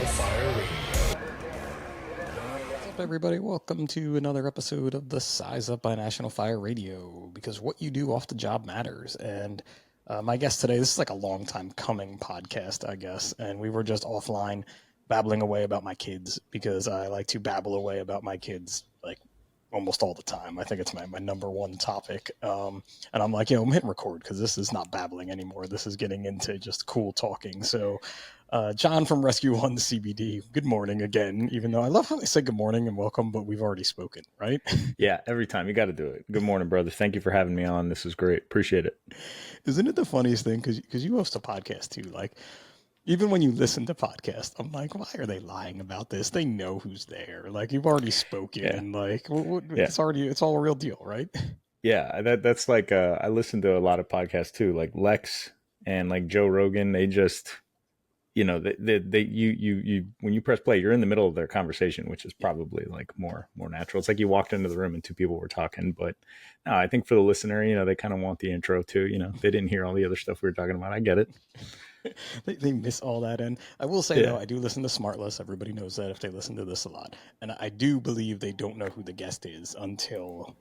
Fire Radio. What's up, everybody? Welcome to another episode of the Size Up by National Fire Radio, because what you do off the job matters. And my guest today, this is like a long time coming podcast, I guess, and we were just offline babbling away about my kids, because I like to babble away about my kids like almost all the time. I think it's my number one topic. And I'm like, I'm hitting record because this is not babbling anymore. This is getting into just cool talking. So Jon from Rescue One CBD, good morning again, even though I love how they say good morning and welcome, but we've already spoken, right? Yeah, every time. You got to do it. Good morning, brother. Thank you for having me on. This is great. Appreciate it. Isn't it the funniest thing? Because you host a podcast too. Like, even when you listen to podcasts, I'm like, why are they lying about this? They know who's there. Like, you've already spoken. Yeah. And like, Yeah. it's all a real deal, right? Yeah, that's like I listen to a lot of podcasts too, like Lex and like Joe Rogan. They just, you when you press play, you're in the middle of their conversation, which is probably like more natural. It's like you walked into the room and two people were talking. But no, I think for the listener, they kind of want the intro too. They didn't hear all the other stuff we were talking about. I get it. They miss all that. And I will say, though, I do listen to Smartless. Everybody knows that if they listen to this a lot. And I do believe they don't know who the guest is until,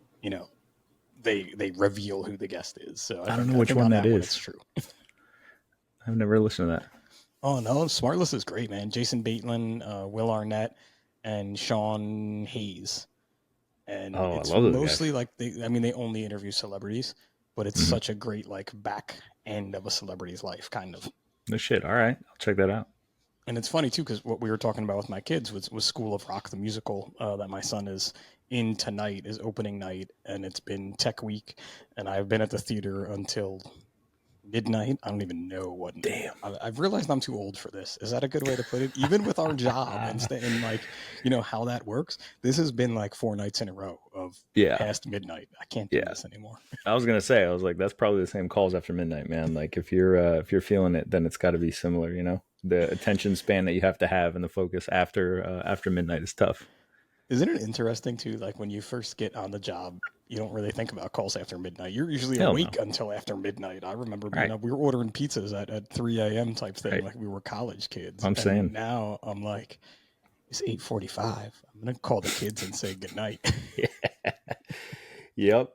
they reveal who the guest is. So I don't know which one that is. It's true. I've never listened to that. Oh, no. Smartless is great, man. Jason Bateman, Will Arnett, and Sean Hayes. And it's I love those mostly guys. like, they only interview celebrities, but it's such a great, like, back end of a celebrity's life, kind of. No shit. All right. I'll check that out. And it's funny, too, because what we were talking about with my kids was School of Rock, the musical that my son is in tonight, is opening night, and it's been Tech Week, and I've been at the theater until midnight. I don't even know what. Damn. I've realized I'm too old for this. Is that a good way to put it? Even with our job and like, how that works, this has been like 4 nights in a row of past midnight. I can't do this anymore. I was going to say, I was like, that's probably the same calls after midnight, man. Like if you're feeling it, then it's got to be similar, the attention span that you have to have and the focus after midnight is tough. Isn't it interesting too? Like when you first get on the job, you don't really think about calls after midnight. You're usually awake until after midnight. I remember being up, we were ordering pizzas at 3 a.m. type thing, like we were college kids. I'm saying now I'm like, it's 8:45. I'm gonna call the kids and say goodnight. Yep.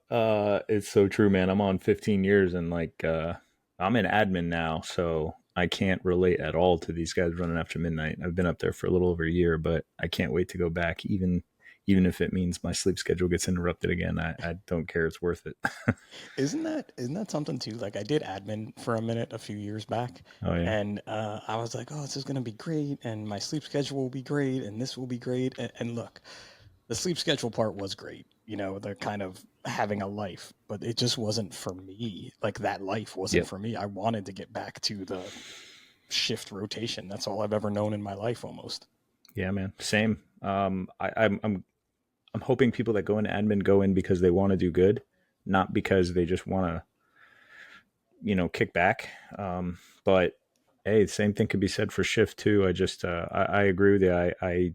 It's so true, man. I'm on 15 years and like I'm in admin now, so I can't relate at all to these guys running after midnight. I've been up there for a little over a year, but I can't wait to go back, even if it means my sleep schedule gets interrupted again. I don't care. It's worth it. Isn't that something too? Like I did admin for a minute a few years back. Oh, yeah. And I was like, this is going to be great. And my sleep schedule will be great. And this will be great. And look, the sleep schedule part was great. The kind of having a life, but it just wasn't for me. Like that life wasn't for me. I wanted to get back to the shift rotation. That's all I've ever known in my life almost. Yeah, man. Same. I'm hoping people that go into admin go in because they want to do good, not because they just want to, kick back. But hey, the same thing could be said for shift too. I just, I agree with you.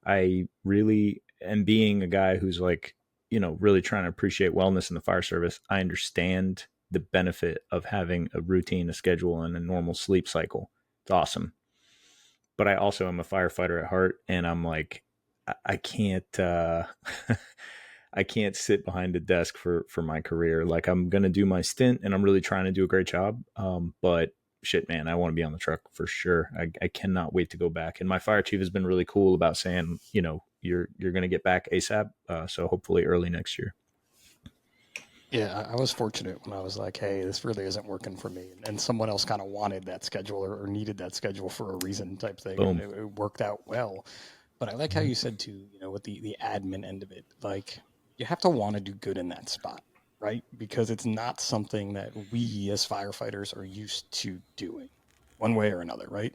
I really am being a guy who's like, really trying to appreciate wellness in the fire service. I understand the benefit of having a routine, a schedule, and a normal sleep cycle. It's awesome. But I also am a firefighter at heart, and I'm like, I can't I can't sit behind a desk for my career. Like I'm going to do my stint and I'm really trying to do a great job. But shit, man, I want to be on the truck for sure. I cannot wait to go back. And my fire chief has been really cool about saying, you're going to get back ASAP. So hopefully early next year. Yeah, I was fortunate when I was like, hey, this really isn't working for me. And someone else kind of wanted that schedule or needed that schedule for a reason type thing. Boom. And it worked out well. But I like how you said too, with the admin end of it, like you have to want to do good in that spot, right? Because it's not something that we as firefighters are used to doing one way or another, right?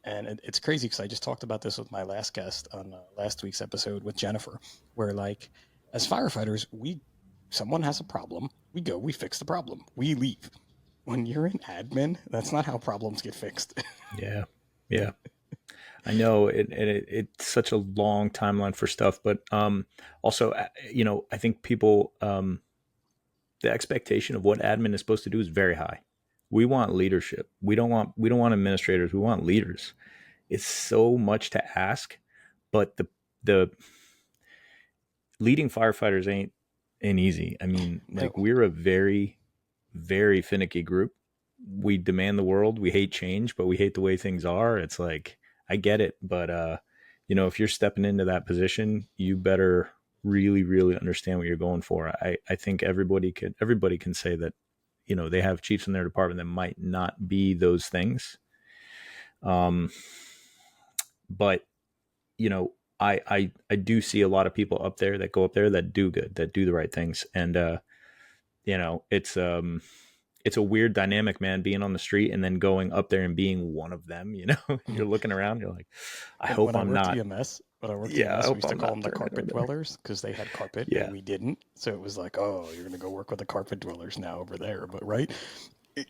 And it's crazy because I just talked about this with my last guest on last week's episode with Jennifer, where like as firefighters, someone has a problem, we go, we fix the problem, we leave. When you're in admin, that's not how problems get fixed. Yeah. I know it's such a long timeline for stuff, but also, I think people, the expectation of what admin is supposed to do is very high. We want leadership. We don't want administrators. We want leaders. it's so much to ask, but the leading firefighters ain't easy. I mean, like, No. we're a very, very finicky group. We demand the world. We hate change, but we hate the way things are. It's like, I get it, but if you're stepping into that position, you better really, really understand what you're going for. I think everybody can say that, they have chiefs in their department that might not be those things. Um, but I do see a lot of people up there that go up there that do good, that do the right things. And it's a weird dynamic, man, being on the street and then going up there and being one of them. You're looking around, you're like, I hope When I I'm worked not. EMS, Yeah, I we hope used to I'm call not them the turning carpet over there. dwellers because they had carpet and Yeah. we didn't. So it was like, oh, you're gonna go work with the carpet dwellers now over there. But right,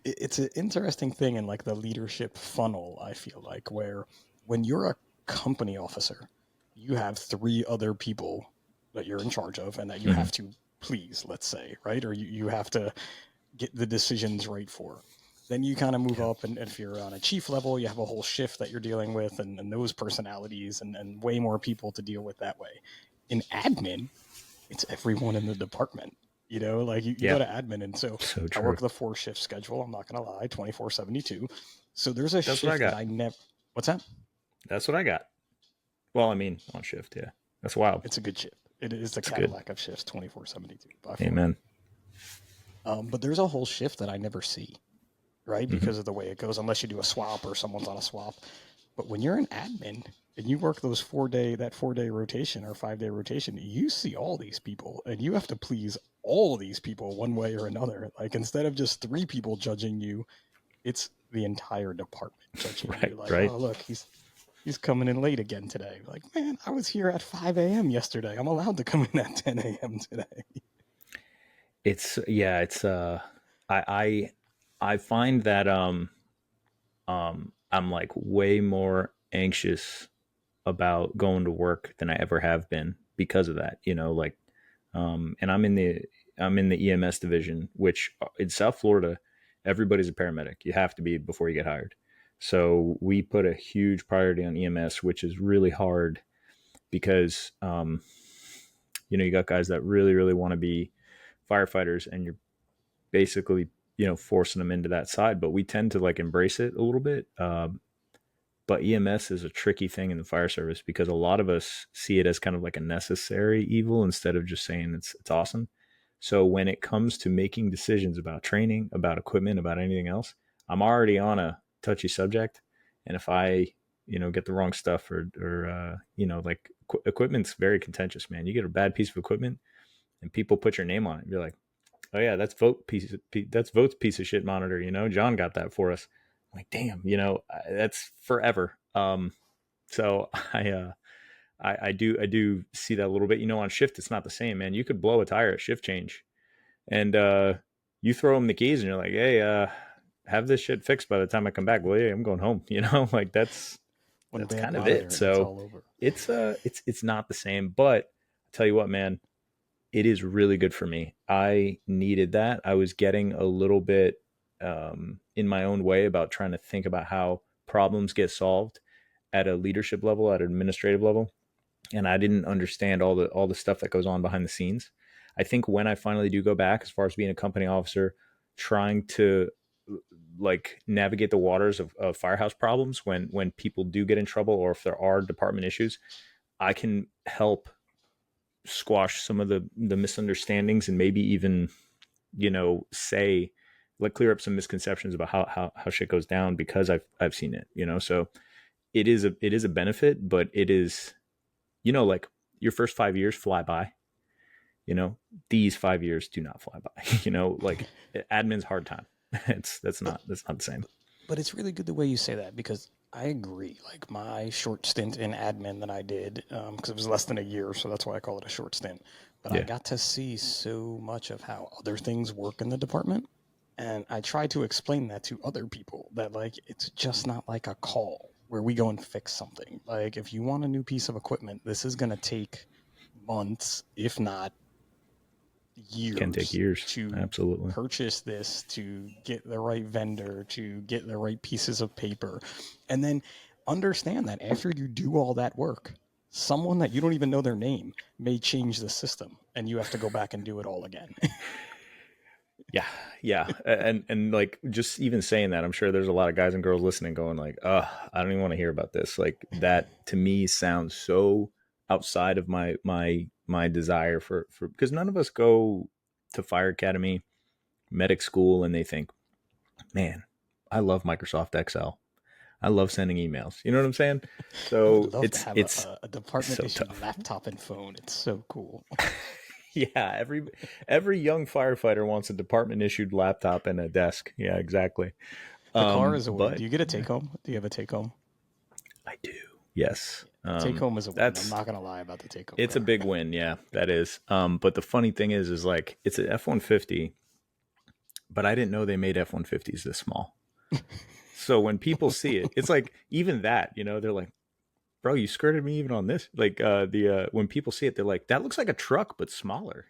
it's an interesting thing in like the leadership funnel. I feel like where when you're a company officer, you have three other people that you're in charge of and that you Hmm. have to please, let's say, right, or you have to get the decisions right for. Then you kind of move Yeah. up, and if you're on a chief level, you have a whole shift that you're dealing with, and those personalities, and way more people to deal with that way. In admin, it's everyone in the department. Like you go Yeah. to admin, and so So I true. work the 4 shift schedule. I'm not going to lie, 24/72. So there's a That's what I shift that got. I never. What's that? That's what I got. Well, I mean, on shift. Yeah. That's wild. It's a good shift. It is the It's good. Cadillac of shifts, 24/72 by far. Amen. But there's a whole shift that I never see, right? Hmm. Because of the way it goes, unless you do a swap or someone's on a swap. But when you're an admin and you work those 4-day rotation or 5-day rotation, you see all these people and you have to please all these people one way or another. Like instead of just 3 people judging you, it's the entire department judging Right. you. Like, Right. oh look, he's coming in late again today. Like, man, I was here at 5 a.m. yesterday. I'm allowed to come in at 10 a.m. today. It's yeah. It's I I find that I'm like way more anxious about going to work than I ever have been because of that. Like, and I'm in the EMS division, which in South Florida, everybody's a paramedic. You have to be before you get hired. So we put a huge priority on EMS, which is really hard because you got guys that really, really want to be firefighters, and you're basically forcing them into that side. But we tend to like embrace it a little bit. But EMS is a tricky thing in the fire service because a lot of us see it as kind of like a necessary evil instead of just saying it's awesome. So when it comes to making decisions about training, about equipment, about anything else, I'm already on a touchy subject, and if I get the wrong stuff or like equipment's very contentious, man. You get a bad piece of equipment and people put your name on it. You're like, oh yeah, that's Vote's piece of shit monitor. John got that for us. I'm like, damn, that's forever. So I do see that a little bit. On shift it's not the same, man. You could blow a tire at shift change, and you throw them the keys, and you're like, hey, have this shit fixed by the time I come back. Well, yeah, I'm going home. Like One that's bad kind of it. monitor and it's So all over. it's not the same, but I tell you what, man, it is really good for me. I needed that. I was getting a little bit in my own way about trying to think about how problems get solved at a leadership level, at an administrative level, and I didn't understand all the stuff that goes on behind the scenes. I think when I finally do go back, as far as being a company officer, trying to like navigate the waters of firehouse problems when people do get in trouble or if there are department issues, I can help squash some of the misunderstandings and maybe even say like clear up some misconceptions about how shit goes down because I've seen it. So it is a benefit, but it is like your first 5 years fly by. you know these 5 years do not fly by. Like admin's hard time. That's But not that's not the same. But it's really good the way you say that because I agree. Like my short stint in admin that I did, because it was less than a year, so that's why I call it a short stint. But I Yeah. got to see so much of how other things work in the department. And I try to explain that to other people that, like, it's just not like a call where we go and fix something. Like, if you want a new piece of equipment, this is going to take months, if not Can take years years. to Absolutely. purchase this, to get the right vendor, to get the right pieces of paper. And then understand that after you do all that work, someone that you don't even know their name may change the system and you have to go back and do it all again. Yeah, yeah, and like just even saying that, I'm sure there's a lot of guys and girls listening, going like, I don't even want to hear about this." Like that to me sounds so outside of my desire for because none of us go to fire academy, medic school, and they think, "Man, I love Microsoft Excel. I love sending emails." You know what I'm saying? I would So love to have a it's department so issued tough. laptop and phone. It's so cool. Yeah, every young firefighter wants a department issued laptop and a desk. Yeah, exactly. The car is a win. But Do you get a yeah, take home? Do you have a take home? I do. Yes. The take home is a win. I'm That's not gonna lie about the take home it's a car. big win. Yeah, that is. But the funny thing is like it's an F-150, but I didn't know they made F-150s this small. So when people see it, it's like even that, they're like, "Bro, you skirted me even on this." Like the when people see it, they're like, "That looks like a truck but smaller."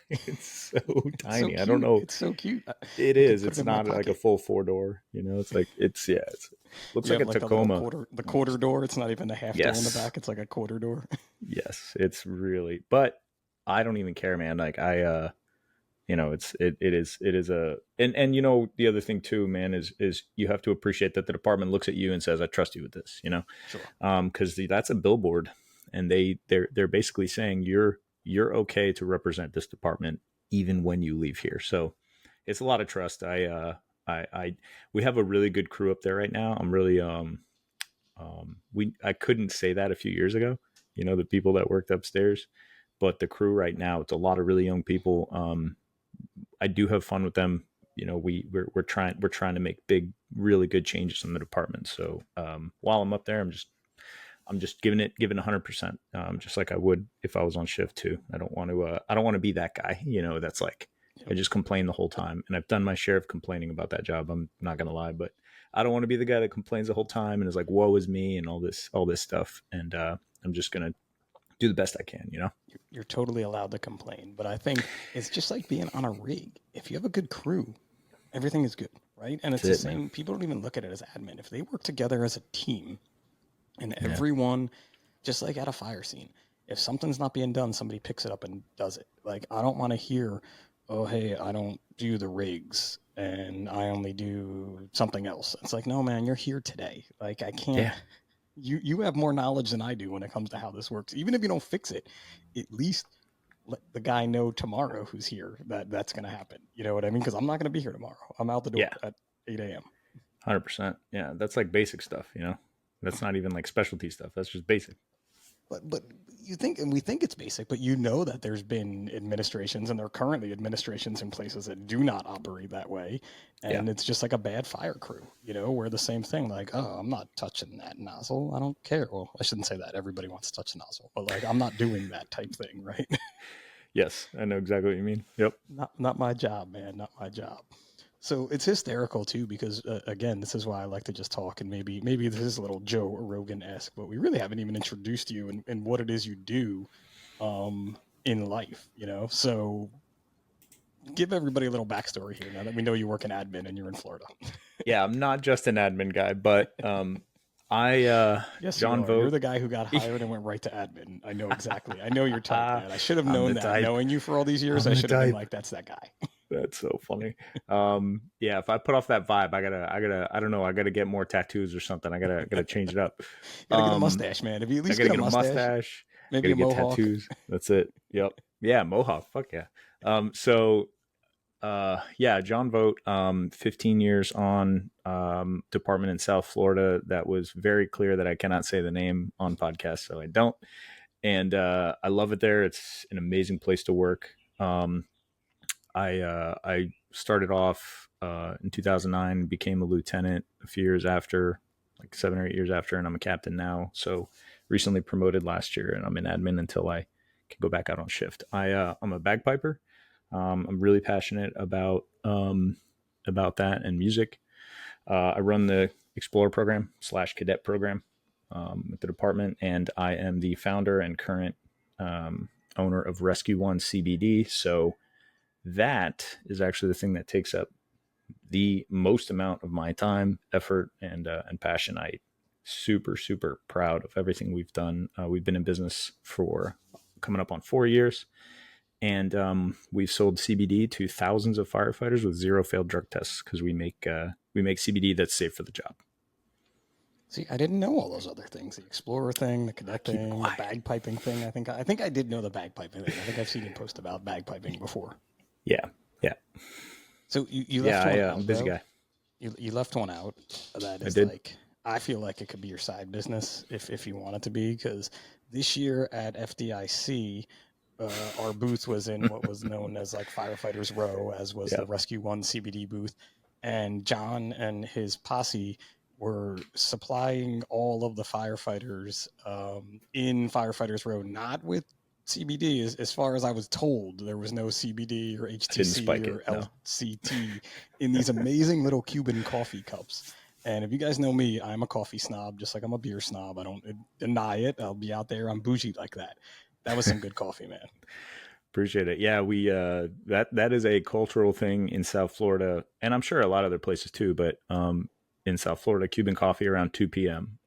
It's so It's so tiny. I don't cute. know. It's so cute. It I could is. put it It's in my not like a pocket. full four door. It's like it's looks You like have a like the little Tacoma quarter, the quarter almost. door. It's not even a half door in the Yes. back. It's like a quarter door. Yes. It's really. But I don't even care, man. Like it is and the other thing too, man, is you have to appreciate that the department looks at you and says, "I trust you with this," Sure. because that's a billboard, and they're basically saying you're okay to represent this department even when you leave here. So it's a lot of trust. I we have a really good crew up there right now. I'm really we I couldn't say that a few years ago. The people that worked upstairs, but the crew right now, it's a lot of really young people. I do have fun with them. We're trying to make big, really good changes in the department. So while I'm up there, I'm just giving 100%, just like I would if I was on shift too. I don't want to be that guy. That's like I Yep. just complain the whole time, and I've done my share of complaining about that job. I'm not gonna lie, but I don't want to be the guy that complains the whole time and is like, "Woe is me," and all this stuff. And I'm just gonna do the best I can. You're totally allowed to complain, but I think it's just like being on a rig. If you have a good crew, everything is good, right? And That's it's the it, man. same. People don't even look at it as admin. If they work together as a team, and Yeah, everyone, just like at a fire scene, if something's not being done, somebody picks it up and does it. Like I don't want to hear, "Oh, hey, I don't do the rigs and I only do something else." It's like, no, man, you're here today. Like I can't. yeah, You have more knowledge than I do when it comes to how this works. Even if you don't fix it, at least let the guy know tomorrow who's here that that's going to happen. You know what I mean? Because I'm not going to be here tomorrow. I'm out the door yeah. at 8 a.m. 100%. Yeah, that's like basic stuff. That's not even like specialty stuff. That's just basic. But you think, and we think it's basic, but you know that there's been administrations, and there are currently administrations in places that do not operate that way, Yeah. and it's just like a bad fire crew, where the same thing, like, "Oh, I'm not touching that nozzle. I don't care." Well, I shouldn't say that. Everybody wants to touch the nozzle, but like, I'm not doing that type thing, right? Yes, I know exactly what you mean. Yep. Not my job, man. Not my job. So it's hysterical too because again, this is why I like to just talk, and maybe this is a little Joe Rogan esque, but we really haven't even introduced you and what it is you do in life. So give everybody a little backstory here now that we know you work in admin and you're in Florida. Yeah, I'm not just an admin guy, but I Yes, you John are. You're Vogt. the guy who got hired and went right to admin. I know exactly. I know your type, man. I should have I'm known the that. type. Knowing you for all these years, I'm I the should have been type. like, that's that guy. That's so funny. Yeah, if I put off that vibe, I gotta I don't know, I gotta get more tattoos or something. I gotta change it up. You gotta get a Um mustache, man. If you at I least gotta get a get a mustache, mustache, maybe gotta a get mohawk. tattoos. That's it. Yep. Yeah, mohawk. Fuck yeah. So yeah, John Vogt, 15 years on department in South Florida. That was very clear that I cannot say the name on podcast, so I don't. And I love it there. It's an amazing place to work. I started off in 2009, became a lieutenant a few years after, like 7 or 8 years after, and I'm a captain now. So recently promoted last year, and I'm in admin until I can go back out on shift. I'm a bagpiper. I'm really passionate about that and music. I run the Explorer program / cadet program at the department, and I am the founder and current owner of Rescue One CBD. So that is actually the thing that takes up the most amount of my time, effort, and passion. I super, super proud of everything we've done. We've been in business for coming up on 4 years, and we've sold CBD to thousands of firefighters with zero failed drug tests because we make CBD that's safe for the job. See, I didn't know all those other things. The explorer thing, the cadet Keep it thing, the quiet. bagpiping thing. I think I did know the bagpiping thing. I think I've seen you post about bagpiping before. Yeah, yeah, So you yeah. left one I'm a out busy though. guy. You left one out that I is did. like, I feel like it could be your side business if you want it to be, because this year at FDIC, our booth was in what was known as like Firefighters Row, as was Yeah, the Rescue One CBD booth, and John and his posse were supplying all of the firefighters in Firefighters Row, not with CBD. As far as I was told, there was no CBD or I didn't HTC spike it. or No, LCT in these amazing little Cuban coffee cups. And if you guys know me, I'm a coffee snob, just like I'm a beer snob. I don't deny it. I'll be out there. I'm bougie like that. That was some good coffee, man. appreciate it. Yeah, we that is a cultural thing in South Florida, and I'm sure a lot of other places too. But in South Florida, Cuban coffee around 2 p.m.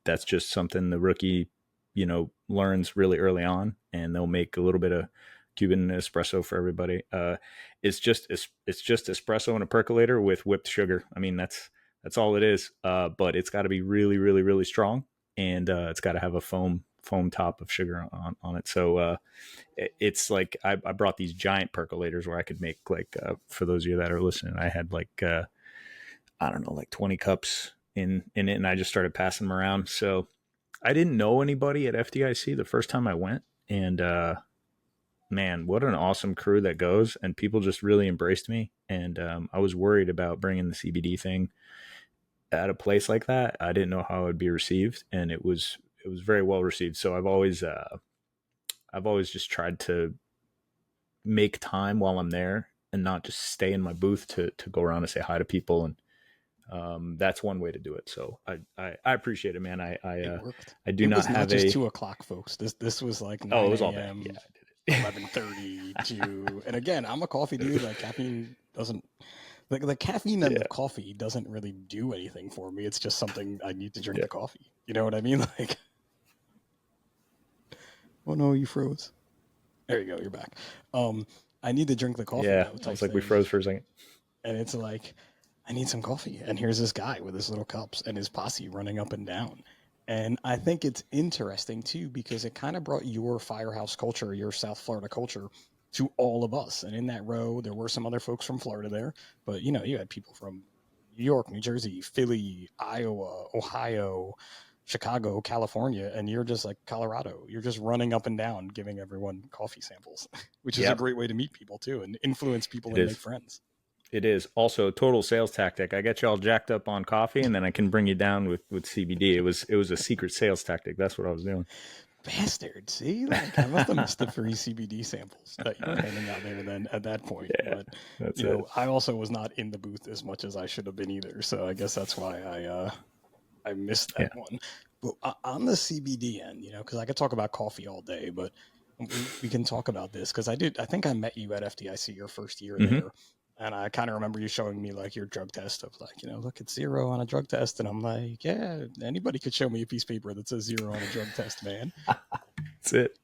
That's just something the rookie, learns really early on, and they'll make a little bit of Cuban espresso for everybody. It's just espresso in a percolator with whipped sugar. I mean, that's all it is. But it's got to be really, really, really strong, and it's got to have a foam top of sugar on it. So it's like I brought these giant percolators where I could make like for those of you that are listening, I had like I don't know, like 20 cups in it, and I just started passing them around. So I didn't know anybody at FDIC the first time I went, and man, what an awesome crew that goes, and people just really embraced me. And I was worried about bringing the CBD thing at a place like that. I didn't know how it would be received, and it was very well received. So I've always just tried to make time while I'm there and not just stay in my booth to go around and say hi to people. And that's one way to do it. So I appreciate it, man. It worked. I do It not was not have just a. 2 o'clock, folks. This was like Oh, it 9 was all day. Yeah, a.m., I did 11:30 to. And again, I'm a coffee dude. Like caffeine doesn't, like the caffeine and the it. coffee doesn't really do anything for me. It's just something I need to drink Yeah, the coffee. You know what I mean? Like, oh no, you froze. There you go. You're back. I need to drink the coffee yeah. though, I type was like, we thing. froze for a second. And it's like, I need some coffee. And here's this guy with his little cups and his posse running up and down. And I think it's interesting too, because it kind of brought your firehouse culture, your South Florida culture to all of us. And in that row, there were some other folks from Florida there, but you had people from New York, New Jersey, Philly, Iowa, Ohio, Chicago, California, and you're just like Colorado. You're just running up and down, giving everyone coffee samples, which is a Yep, great way to meet people too and influence people it and make is. friends. It is also a total sales tactic. I get you all jacked up on coffee, and then I can bring you down with CBD. It was a secret sales tactic. That's what I was doing. Bastard. See, like I must have missed the free CBD samples that you were handing out there then at that point. Yeah, But that's it. I also was not in the booth as much as I should have been either. So I guess that's why I missed Yeah, that one. But on the CBD end, because I could talk about coffee all day, but we can talk about this because I think I met you at FDIC your first year hmm there. And I kind of remember you showing me like your drug test of like, look, it's zero on a drug test. And I'm like, yeah, anybody could show me a piece of paper that says zero on a drug test, man. that's it.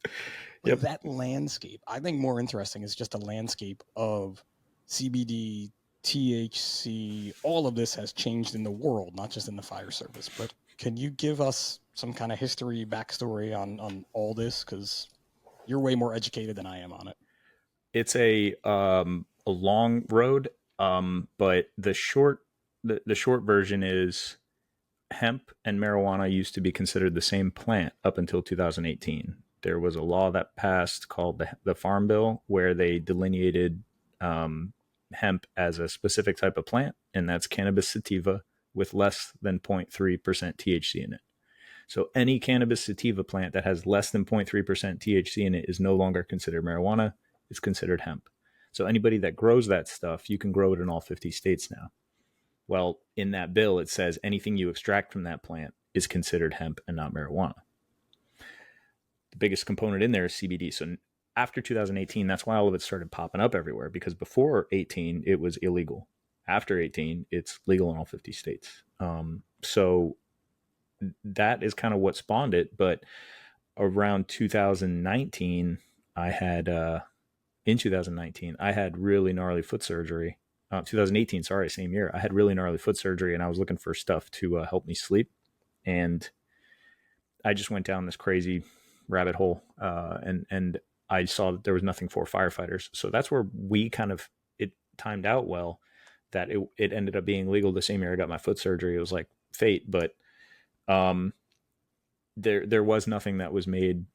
But Yep. that landscape, I think more interesting is just a landscape of CBD, THC, all of this has changed in the world, not just in the fire service. But can you give us some kind of history, backstory on all this? Because you're way more educated than I am on it. It's a long road, but the short version is hemp and marijuana used to be considered the same plant up until 2018. There was a law that passed called the Farm Bill where they delineated um, hemp as a specific type of plant, and that's cannabis sativa with less than 0.3% THC in it. So any cannabis sativa plant that has less than 0.3% THC in it is no longer considered marijuana. It's considered hemp. So anybody that grows that stuff, you can grow it in all 50 states now. Well, in that bill, it says anything you extract from that plant is considered hemp and not marijuana. The biggest component in there is CBD. So after 2018, that's why all of it started popping up everywhere, because before 18, it was illegal. After 18, it's legal in all 50 states. So that is kind of what spawned it. But around 2019, I had in 2019 I had really gnarly foot surgery. 2018, sorry, same year. I had really gnarly foot surgery, and I was looking for stuff to help me sleep, and I just went down this crazy rabbit hole, and I saw that there was nothing for firefighters. So that's where we kind of it timed out well that it ended up being legal the same year I got my foot surgery. It was like fate, but um, there was nothing that was made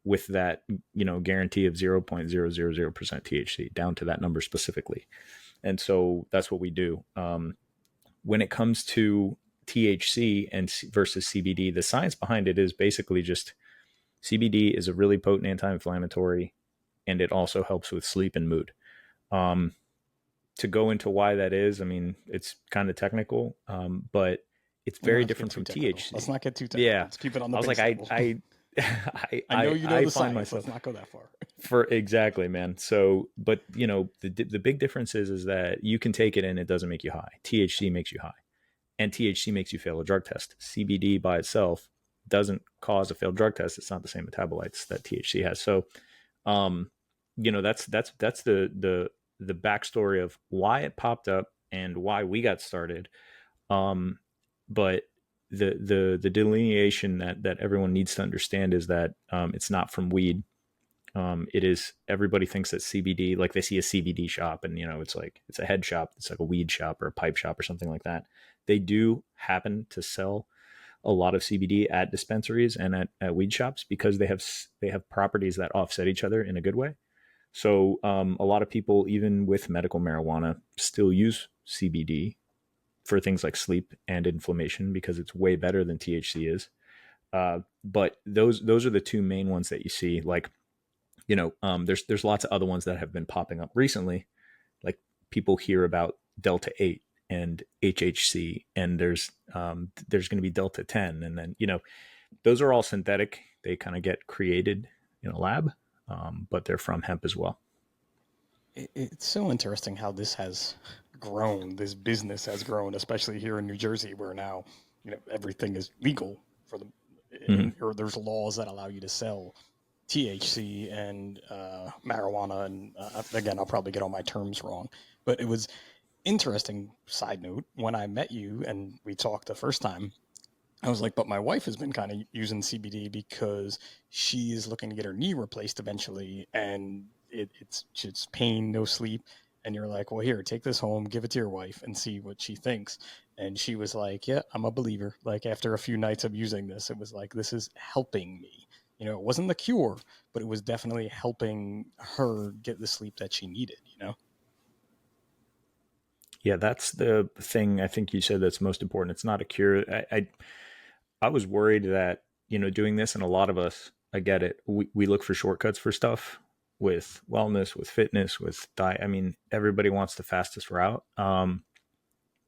with that, guarantee of 0.000% THC down to that number specifically. And so that's what we do. When it comes to THC and versus CBD, the science behind it is basically just CBD is a really potent anti-inflammatory, and it also helps with sleep and mood. Um, to go into why that is, I mean, it's kind of technical, but it's We don't very have to get different too from technical. THC. Let's not get too technical. Yeah, Let's keep it on the I was base like, level. I know you know I the find science. myself Let's not go that far. for exactly, man. So, but the big difference is that you can take it and it doesn't make you high. THC makes you high, and THC makes you fail a drug test. CBD by itself doesn't cause a failed drug test. It's not the same metabolites that THC has. So, um, that's the backstory of why it popped up and why we got started. But the delineation that everyone needs to understand is that it's not from weed. It is, everybody thinks that CBD, like they see a CBD shop and it's like it's a head shop, it's like a weed shop or a pipe shop or something like that. They do happen to sell a lot of CBD at dispensaries and at weed shops because they have properties that offset each other in a good way. So a lot of people, even with medical marijuana, still use CBD for things like sleep and inflammation because it's way better than THC is. But those are the two main ones that you see. Like, there's lots of other ones that have been popping up recently. Like people hear about Delta 8 and HHC, and there's going to be Delta 10, and then those are all synthetic. They kind of get created in a lab, but they're from hemp as well. It's so interesting how this has grown. This business has grown, especially here in New Jersey, where now everything is legal for the, Mm-hmm. or there's laws that allow you to sell THC and marijuana. And again, I'll probably get all my terms wrong, but it was interesting. Side note: when I met you and we talked the first time, I was like, but my wife has been kind of using CBD because she is looking to get her knee replaced eventually, and it's just pain, no sleep. And you're like, well, here, take this home, give it to your wife, and see what she thinks. And she was like, yeah, I'm a believer. Like after a few nights of using this, it was like, this is helping me. It wasn't the cure, but it was definitely helping her get the sleep that she needed. Yeah, that's the thing I think you said that's most important. It's not a cure. I was worried that, doing this, and a lot of us, I get it. We look for shortcuts for stuff with wellness, with fitness, with diet. I mean, everybody wants the fastest route.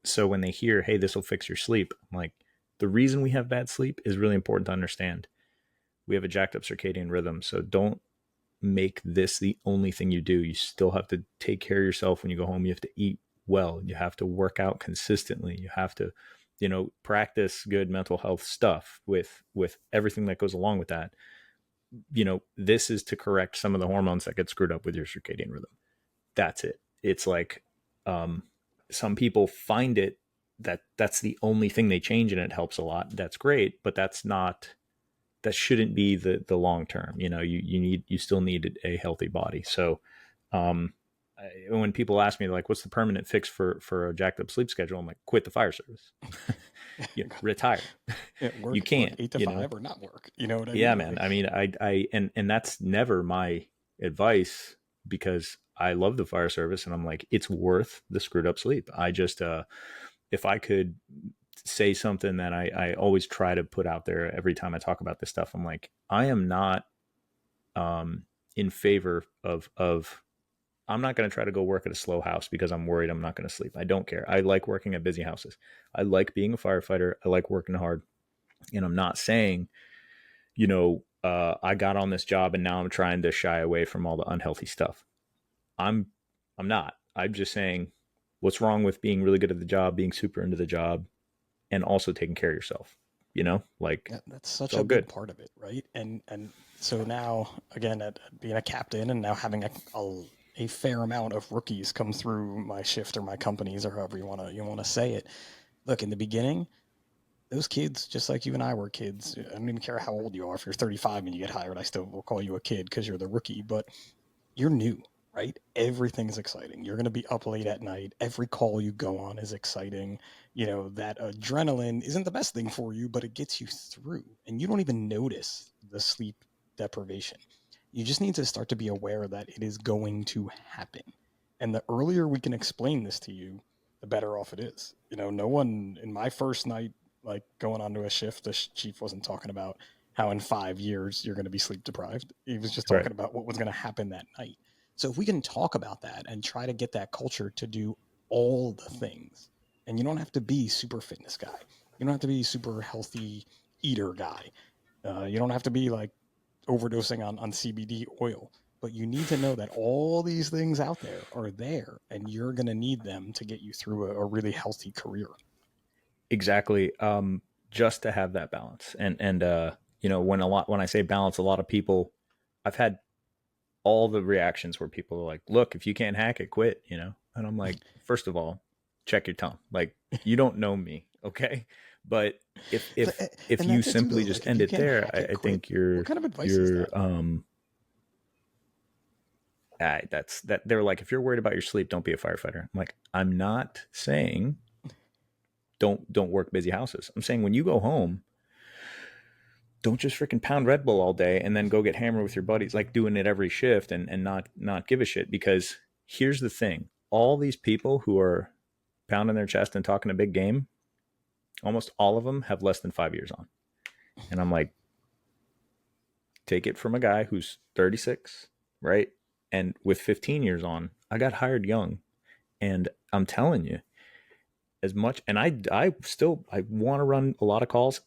So when they hear, hey, this will fix your sleep, I'm like, the reason we have bad sleep is really important to understand. We have a jacked up circadian rhythm. So don't make this the only thing you do. You still have to take care of yourself when you go home. You have to eat well. You have to work out consistently. You have to, practice good mental health stuff with everything that goes along with that. This is to correct some of the hormones that get screwed up with your circadian rhythm. That's it. It's like um, some people find it that's the only thing they change and it helps a lot. That's great, but that shouldn't be the long term. You still need a healthy body. So um, when people ask me like, what's the permanent fix for a jacked up sleep schedule, I'm like, quit the fire service. Retire. Yeah, You work can't. 8 to 5 or not work. You know what I Yeah, mean? man. I mean, and that's never my advice because I love the fire service and I'm like, it's worth the screwed up sleep. I just if I could say something that I always try to put out there every time I talk about this stuff, I'm like, I am not in favor of I'm not going to try to go work at a slow house because I'm worried I'm not going to sleep. I don't care. I like working at busy houses. I like being a firefighter. I like working hard. And I'm not saying, I got on this job and now I'm trying to shy away from all the unhealthy stuff. I'm I'm not. I'm just saying what's wrong with being really good at the job, being super into the job, and also taking care of yourself. like Yeah, that's it's such all a big good. part of it, right? And so now again, at being a captain and now having a fair amount of rookies come through my shift or my companies or however you want to say it. Look, in the beginning, those kids, just like you and I were kids, I don't even care how old you are. If you're 35 and you get hired, I still will call you a kid because you're the rookie. But you're new, right? Everything's exciting. You're going to be up late at night. Every call you go on is exciting. That adrenaline isn't the best thing for you, but it gets you through. And you don't even notice the sleep deprivation. You just need to start to be aware that it is going to happen. And the earlier we can explain this to you, the better off it is. No one in my first night, like going onto a shift, the chief wasn't talking about how in 5 years you're going to be sleep deprived. He was just Right. talking about what was going to happen that night. So if we can talk about that and try to get that culture to do all the things, and you don't have to be super fitness guy, you don't have to be super healthy eater guy, you don't have to be like overdosing on CBD oil, but you need to know that all these things out there are there, and you're going to need them to get you through a really healthy career. Exactly. Just to have that balance. When I say balance, a lot of people, I've had all the reactions where people are like, look, if you can't hack it, quit, And I'm like, first of all, check your tongue. Like, you don't know me. Okay. But if And you that's it too, though. simply just Like, if end you it can't there, hack it, I quit. think What kind of advice is that? that's that they're like, if you're worried about your sleep, don't be a firefighter. I'm like, I'm not saying don't work busy houses. I'm saying when you go home, don't just freaking pound Red Bull all day and then go get hammered with your buddies, like doing it every shift and not give a shit. Because here's the thing: all these people who are pounding their chest and talking a big game, almost all of them have less than 5 years on. And I'm like, take it from a guy who's 36, right? And with 15 years on, I got hired young, and I'm telling you, as much, and I want to run a lot of calls.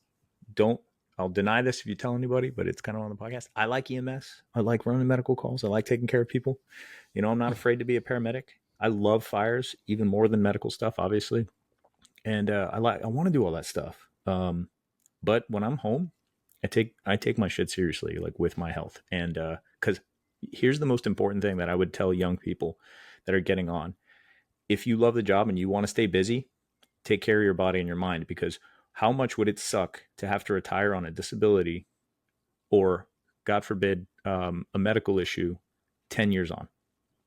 Don't I'll deny this if you tell anybody, but it's kind of on the podcast. I like EMS. I like running medical calls. I like taking care of people. I'm not afraid to be a paramedic. I love fires even more than medical stuff, obviously. And I want to do all that stuff. But when I'm home, I take my shit seriously, like with my health. And because here's the most important thing that I would tell young people that are getting on: if you love the job and you want to stay busy, take care of your body and your mind, because how much would it suck to have to retire on a disability or, God forbid, a medical issue 10 years on?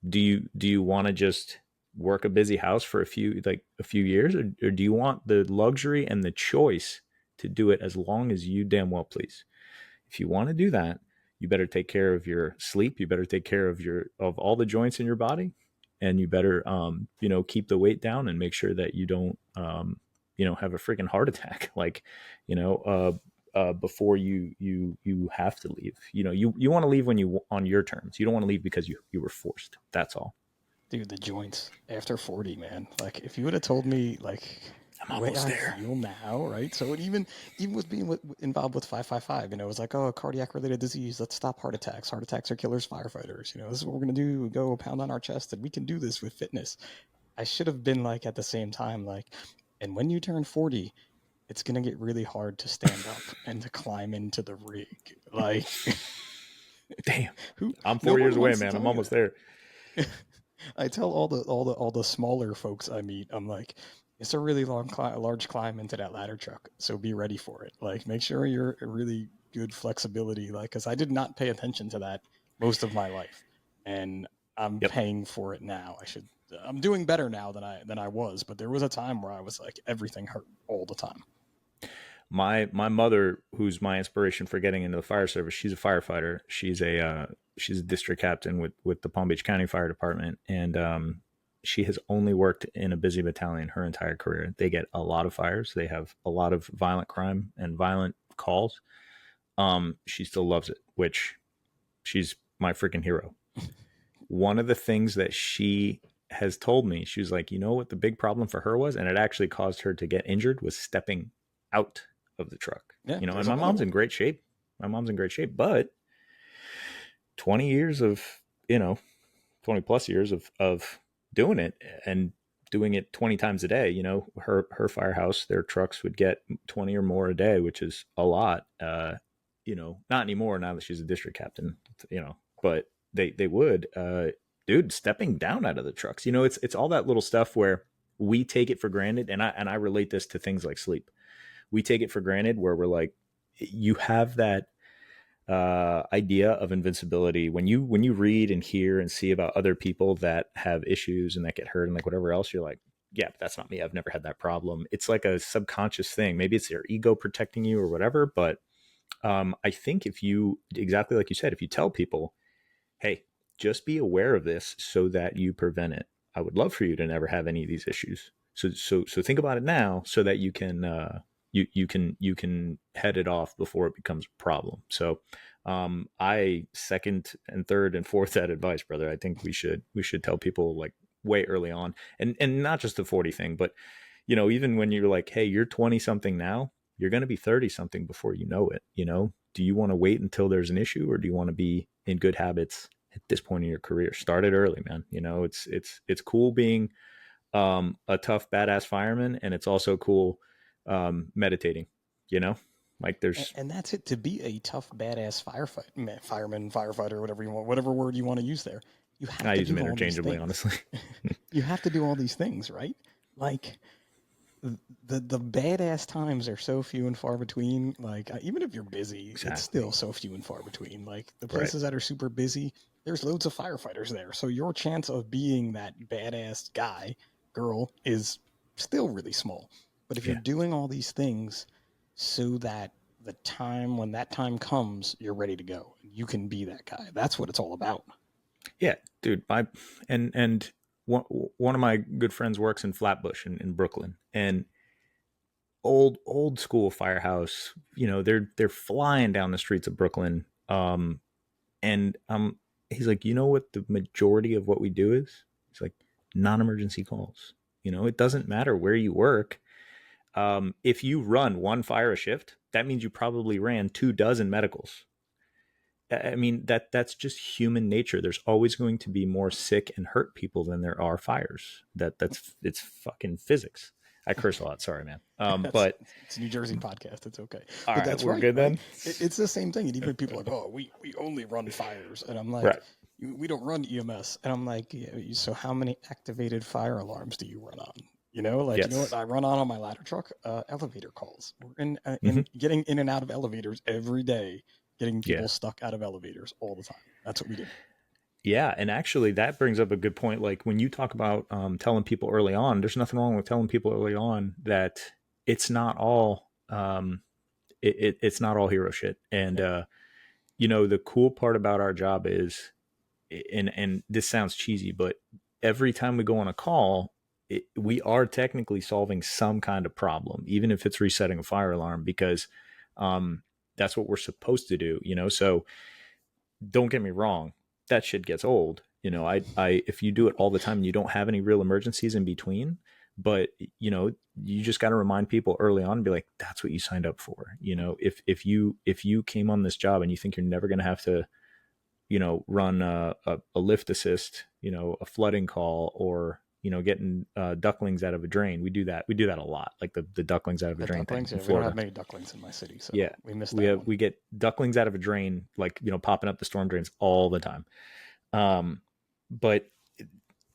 Do you want to just work a busy house for a few years, or do you want the luxury and the choice to do it as long as you damn well please? If you want to do that, you better take care of your sleep. You better take care of all the joints in your body, and you better keep the weight down and make sure that you don't have a freaking heart attack like before you have to leave. You want to leave when you on your terms. You don't want to leave because you were forced. That's all. Dude, the joints after 40, man. Like, if you would have told me, like, I'm the way almost I there. feel now, right? So, even with being involved with 555, it was like, oh, a cardiac related disease. Let's stop heart attacks. Heart attacks are killers, firefighters. This is what we're going to do. Go pound on our chest, and we can do this with fitness. I should have been like, at the same time, like, and when you turn 40, it's going to get really hard to stand up and to climb into the rig. Like, Damn. who, I'm no 4 years one away, wants to man. I'm tell you almost there. that. I tell all the smaller folks I meet, I'm like, it's a really large climb into that ladder truck, so be ready for it. Like, make sure you're a really good flexibility, like, because I did not pay attention to that most of my life, and I'm Yep. paying for it now. I'm doing better now than I was, but there was a time where I was like, everything hurt all the time. My mother, who's my inspiration for getting into the fire service, she's a firefighter. She's a district captain with the Palm Beach County Fire Department, and she has only worked in a busy battalion her entire career. They get a lot of fires. They have a lot of violent crime and violent calls. She still loves it, which she's my freaking hero. One of the things that she has told me, she was like, what the big problem for her was, and it actually caused her to get injured, was stepping out of the truck. Yeah, And there's my another mom's one. in great shape. But 20 years of, 20 plus years of doing it, and doing it 20 times a day. Her firehouse, their trucks would get 20 or more a day, which is a lot. Not anymore now that she's a district captain, but they would, dude, stepping down out of the trucks. It's all that little stuff where we take it for granted. And I relate this to things like sleep. We take it for granted where we're like, you have that idea of invincibility when you read and hear and see about other people that have issues and that get hurt and like whatever else. You're like, yeah, but that's not me. I've never had that problem. It's like a subconscious thing. Maybe it's your ego protecting you or whatever. But I think if you, exactly like you said, if you tell people, hey, just be aware of this so that you prevent it. I would love for you to never have any of these issues. So think about it now so that you can you can head it off before it becomes a problem. So I second and third and fourth that advice, brother. I think we should tell people like way early on, and not just the 40 thing, but even when you're like, hey, you're 20 something now, you're going to be 30 something before you know it. Do you want to wait until there's an issue, or do you want to be in good habits at this point in your career? Start it early, man. It's cool being a tough badass fireman, and it's also cool meditating. Like there's And that's it. To be a tough, badass fireman, firefighter, whatever you want, whatever word you want to use there, you have I to use them do all these interchangeably, things. honestly. You have to do all these things, right? Like the badass times are so few and far between. Like even if you're busy, it's Exactly. still so few and far between. Like the Right. places that are super busy, there's loads of firefighters there, so your chance of being that badass guy, girl, is still really small. But if you're Yeah. doing all these things so that when that time comes, you're ready to go. You can be that guy. That's what it's all about. Yeah, dude. And one of my good friends works in Flatbush in Brooklyn, and old school firehouse. They're flying down the streets of Brooklyn. And he's like, what the majority of what we do is? He's like, non-emergency calls. It doesn't matter where you work. If you run one fire a shift, that means you probably ran 24 medicals. I mean, that's just human nature. There's always going to be more sick and hurt people than there are fires. It's fucking physics. I curse a lot. Sorry, man. That's But it's a New Jersey podcast. It's okay, all but right, that's we're right, good right? then. It's the same thing. And even people are like, oh, we only run fires, and I'm like, Right. we don't run EMS, and I'm like, yeah, so how many activated fire alarms do you run on? Like what Yes. I run on my ladder truck? Elevator calls. We're Hmm. in getting in and out of elevators every day, getting Yeah. people stuck out of elevators all the time. That's what we do. Yeah, and actually, that brings up a good point. Like when you talk about telling people early on, there's nothing wrong with telling people early on that it's not all it's not all hero shit. And Yep. the cool part about our job is, and this sounds cheesy, but every time we go on a call, we are technically solving some kind of problem, even if it's resetting a fire alarm, because um, that's what we're supposed to do. So don't get me wrong, that shit gets old. If you do it all the time and you don't have any real emergencies in between, but you just got to remind people early on and be like, that's what you signed up for. If you came on this job and you think you're never going to have to, run a lift assist, a flooding call, or getting ducklings out of a drain. We do that a lot, like the ducklings out of a The drain thing ducklings. in Yeah, we don't have Florida. many ducklings in my city, so Yeah, we missed we that have one. we get ducklings out of a drain, like popping up the storm drains all the time. Um, but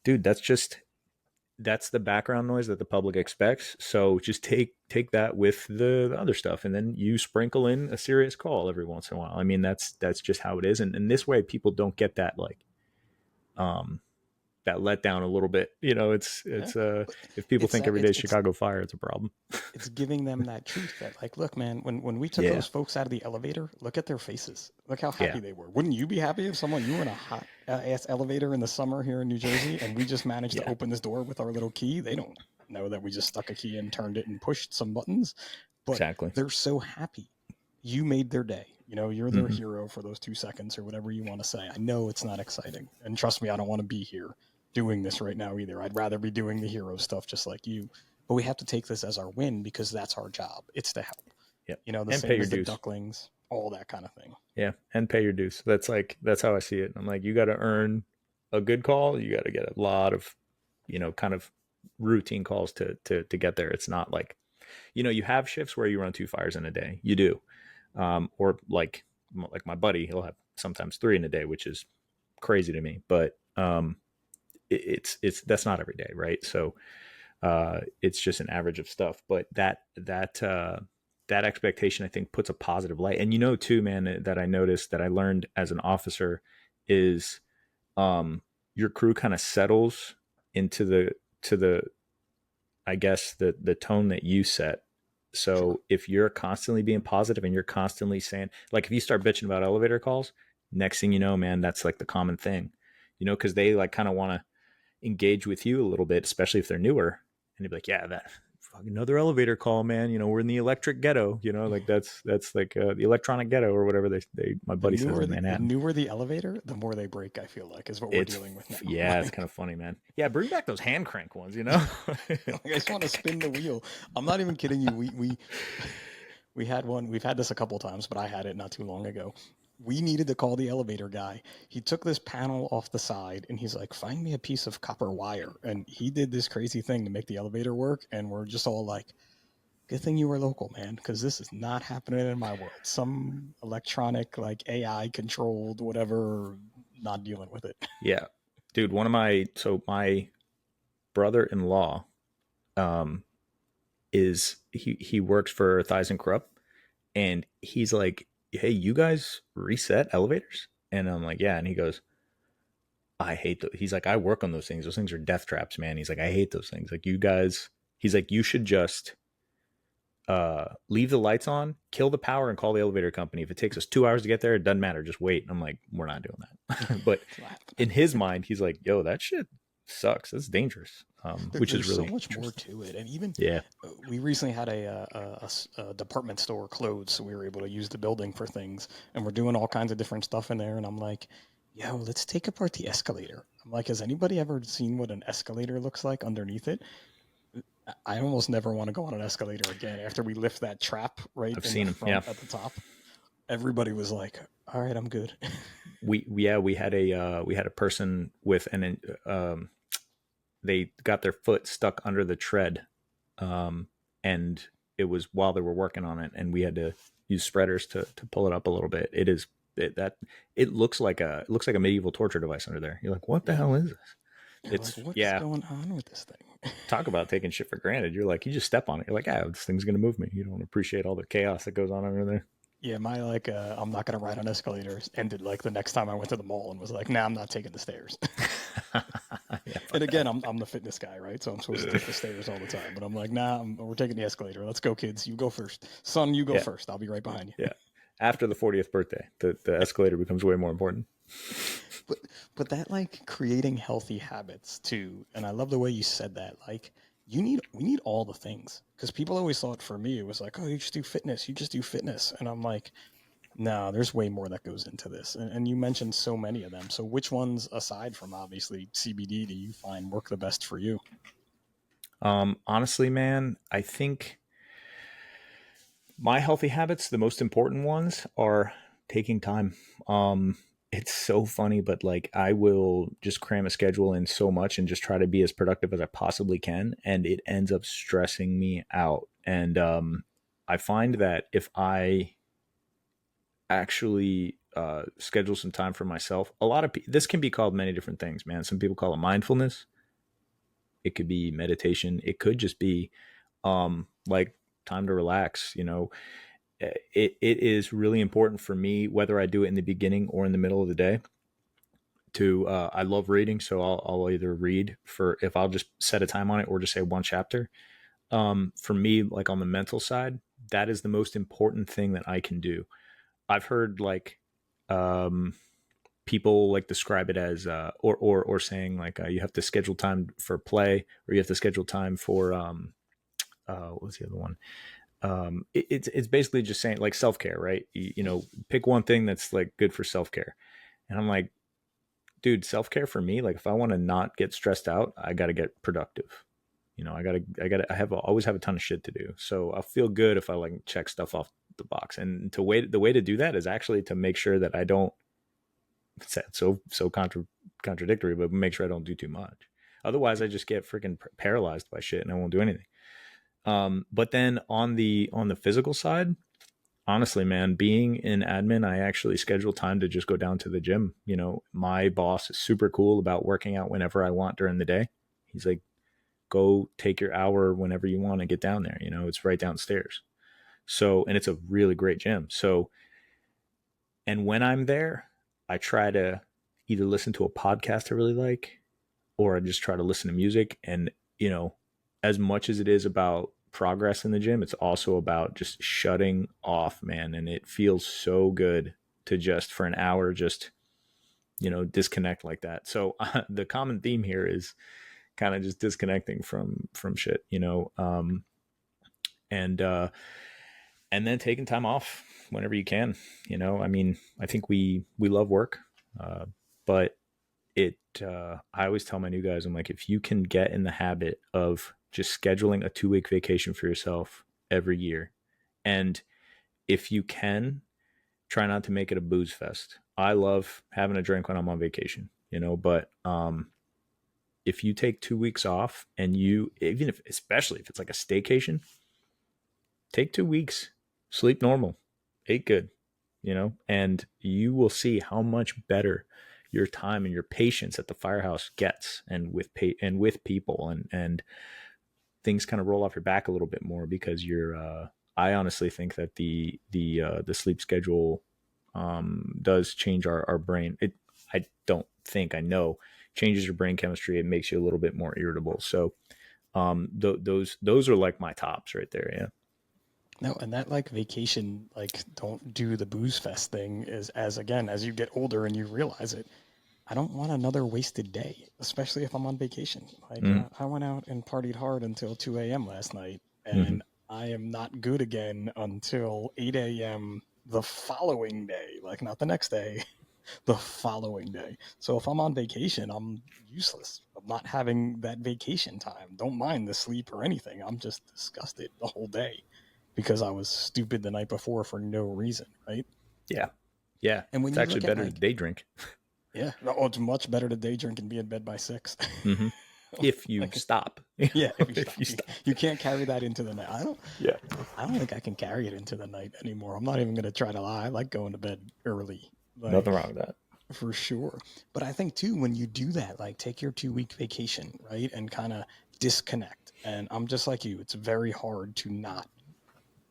dude, that's the background noise that the public expects. So just take that with the other stuff, and then you sprinkle in a serious call every once in a while. I mean, that's just how it is, and this way people don't get that like um that let down a little bit. It's Yeah, but if people it's think that every day it's is Chicago fire, it's a problem. it's giving them that truth that like, look, man, when we took Yeah, those folks out of the elevator, look at their faces, look how yeah, happy they were. Wouldn't you be happy if you were in a hot ass elevator in the summer here in New Jersey, and we just managed to yeah. open this door with our little key? They don't know that we just stuck a key in, turned it, and pushed some buttons, but Exactly. they're so happy. You made their day. You're their Hmm. hero for those 2 seconds or whatever you want to say. I know it's not exciting, and trust me, I don't want to be here doing this right now either. I'd rather be doing the hero stuff just like you. But we have to take this as our win because that's our job. It's to help. Yep. The And pay same your as the dues. ducklings, all that kind of thing. Yeah, and pay your dues. That's how I see it. I'm like, you got to earn a good call. You got to get a lot of, kind of routine calls to get there. It's not like, you have shifts where you run 2 fires in a day. You do. Or like my buddy, he'll have sometimes 3 in a day, which is crazy to me. But it's that's not every day, right? So it's just an average of stuff. But that expectation, I think, puts a positive light. And too, man, that I noticed that I learned as an officer is your crew kind of settles into the I guess the tone that you set. Sure. So if you're constantly being positive and you're constantly saying, like, if you start bitching about elevator calls, next thing you know, man, that's like the common thing, because they like kind of want to engage with you a little bit, especially if they're newer. And you'd be like, yeah, that fucking another elevator call, man. We're in the electric ghetto. Like that's like the electronic ghetto or whatever my buddy says in The Manhattan. newer the elevator, the more they break, I feel like, is what we're It's dealing with now. yeah, it's Like, kind of funny, man. Yeah, bring back those hand crank ones. like, I just want to spin the wheel. I'm not even kidding you. We had one. We've had this a couple times, but I had it not too long ago. We needed to call the elevator guy. He took this panel off the side and he's like, "Find me a piece of copper wire." And he did this crazy thing to make the elevator work. And we're just all like, "Good thing you were local, man, because this is not happening in my world. Some electronic, like AI controlled, whatever, not dealing with it." Yeah, dude. My brother-in-law, um, he works for Thighs and Corrupt, and he's like, "Hey, you guys reset elevators?" And I'm like, "Yeah." And he goes, "I hate those." He's like, "I work on those things. Those things are death traps, man." He's like, "I hate those things. Like, you guys." He's like, "You should just leave the lights on, kill the power, and call the elevator company. If it takes us 2 hours to get there, it doesn't matter. Just wait." And I'm like, "We're not doing that." But It's not in happening. his mind, he's like, "Yo, that shit sucks. That's dangerous." Which is There's so really much more interesting. to it, and even Yeah. we recently had a department store closed, so we were able to use the building for things, and we're doing all kinds of different stuff in there. And I'm like, "Yo, let's take apart the escalator." I'm like, "Has anybody ever seen what an escalator looks like underneath it?" I almost never want to go on an escalator again after we lift that trap right I've in the seen him. Yeah. front at the top. Everybody was like, "All right, I'm good." We had a person with they got their foot stuck under the tread, and it was while they were working on it, and we had to use spreaders to pull it up a little bit. It looks like a medieval torture device under there. You're like, what the hell is this? You're like, It's "What is yeah. going on with this thing?" Talk about taking shit for granted. You're like, you just step on it. You're like, this thing's gonna move me. You don't appreciate all the chaos that goes on under there. Yeah, my like, I'm not gonna ride on escalators ended like the next time I went to the mall and was like, "Nah, I'm not taking the stairs." Yeah, And fuck again, I'm the fitness guy, right? So I'm supposed to take the stairs all the time. But I'm like, "Nah, we're taking the escalator. Let's go, kids. You go first. Son, you go yeah, first. I'll be right behind you." yeah. After the 40th birthday, the escalator becomes way more important. But that like creating healthy habits too, and I love the way you said that. Like we need all the things because people always thought for me it was like, "Oh, you just do fitness. You just do fitness," and I'm like, no, there's way more that goes into this. And you mentioned so many of them. So which ones, aside from obviously CBD, do you find work the best for you? Honestly, man, I think my healthy habits, the most important ones, are taking time. It's so funny, but like I will just cram a schedule in so much and just try to be as productive as I possibly can, and it ends up stressing me out. And I find that if I actually schedule some time for myself, this can be called many different things, man. Some people call it mindfulness. It could be meditation. It could just be like time to relax. It is really important for me, whether I do it in the beginning or in the middle of the day. I love reading, so I'll either read for if I'll just set a time on it or just say one chapter. For me, like on the mental side, that is the most important thing that I can do. I've heard like um, people like describe it as or saying like you have to schedule time for play or you have to schedule time for what was the other one? It's basically just saying like self care, right? Pick one thing that's like good for self care. And I'm like, dude, self care for me, like if I want to not get stressed out, I got to get productive. I always have a ton of shit to do. So I'll feel good if I like check stuff off the box. And the way to do that is actually to make sure that I don't, it's so contradictory, but make sure I don't do too much. Otherwise, I just get freaking paralyzed by shit and I won't do anything. But then on the physical side, honestly, man, being in admin, I actually schedule time to just go down to the gym. You know, my boss is super cool about working out whenever I want during the day. He's like, go take your hour whenever you want to get down there. You know, it's right downstairs. So, and it's a really great gym. So, and when I'm there, I try to either listen to a podcast I really like, or I just try to listen to music. And, you know, as much as it is about progress in the gym, it's also about just shutting off, man. And it feels so good to just for an hour, just, you know, disconnect like that. So the common theme here is kind of just disconnecting from shit, you know, and and then taking time off whenever you can. You know, I mean, I think we love work, but it I always tell my new guys, I'm like, if you can get in the habit of just scheduling a 2 week vacation for yourself every year, and if you can, try not to make it a booze fest. I love having a drink when I'm on vacation, you know, but if you take 2 weeks off and you, even if, especially if it's like a staycation, take 2 weeks, sleep normal, eat good, you know, and you will see how much better your time and your patience at the firehouse gets, and with people, and things kind of roll off your back a little bit more because you're. I honestly think that the sleep schedule does change our brain. I don't think I know changes your brain chemistry. It makes you a little bit more irritable. So those are like my tops right there. Yeah. No, and that like vacation, like don't do the booze fest thing is as again, as you get older and you realize it, I don't want another wasted day, especially if I'm on vacation. Like Mm-hmm. I went out and partied hard until 2 a.m. last night, Mm-hmm. and I am not good again until 8 a.m. the following day. Like not the next day, the following day. So if I'm on vacation, I'm useless. I'm not having that vacation time. Don't mind the sleep or anything. I'm just disgusted the whole day because I was stupid the night before for no reason, right? Yeah. Yeah. And when It's you actually look at better to like, day drink. yeah, oh, it's much better to day drink and be in bed by 6. Mm-hmm. If you Like, stop, yeah, if you if stop, you stop. you can't carry that into the night. Yeah. I don't think I can carry it into the night anymore. I'm not even gonna try to lie. I like going to bed early, Nothing like wrong with that. for sure. But I think too, when you do that, like take your 2 week vacation, right, and kind of disconnect. And I'm just like you. It's very hard to not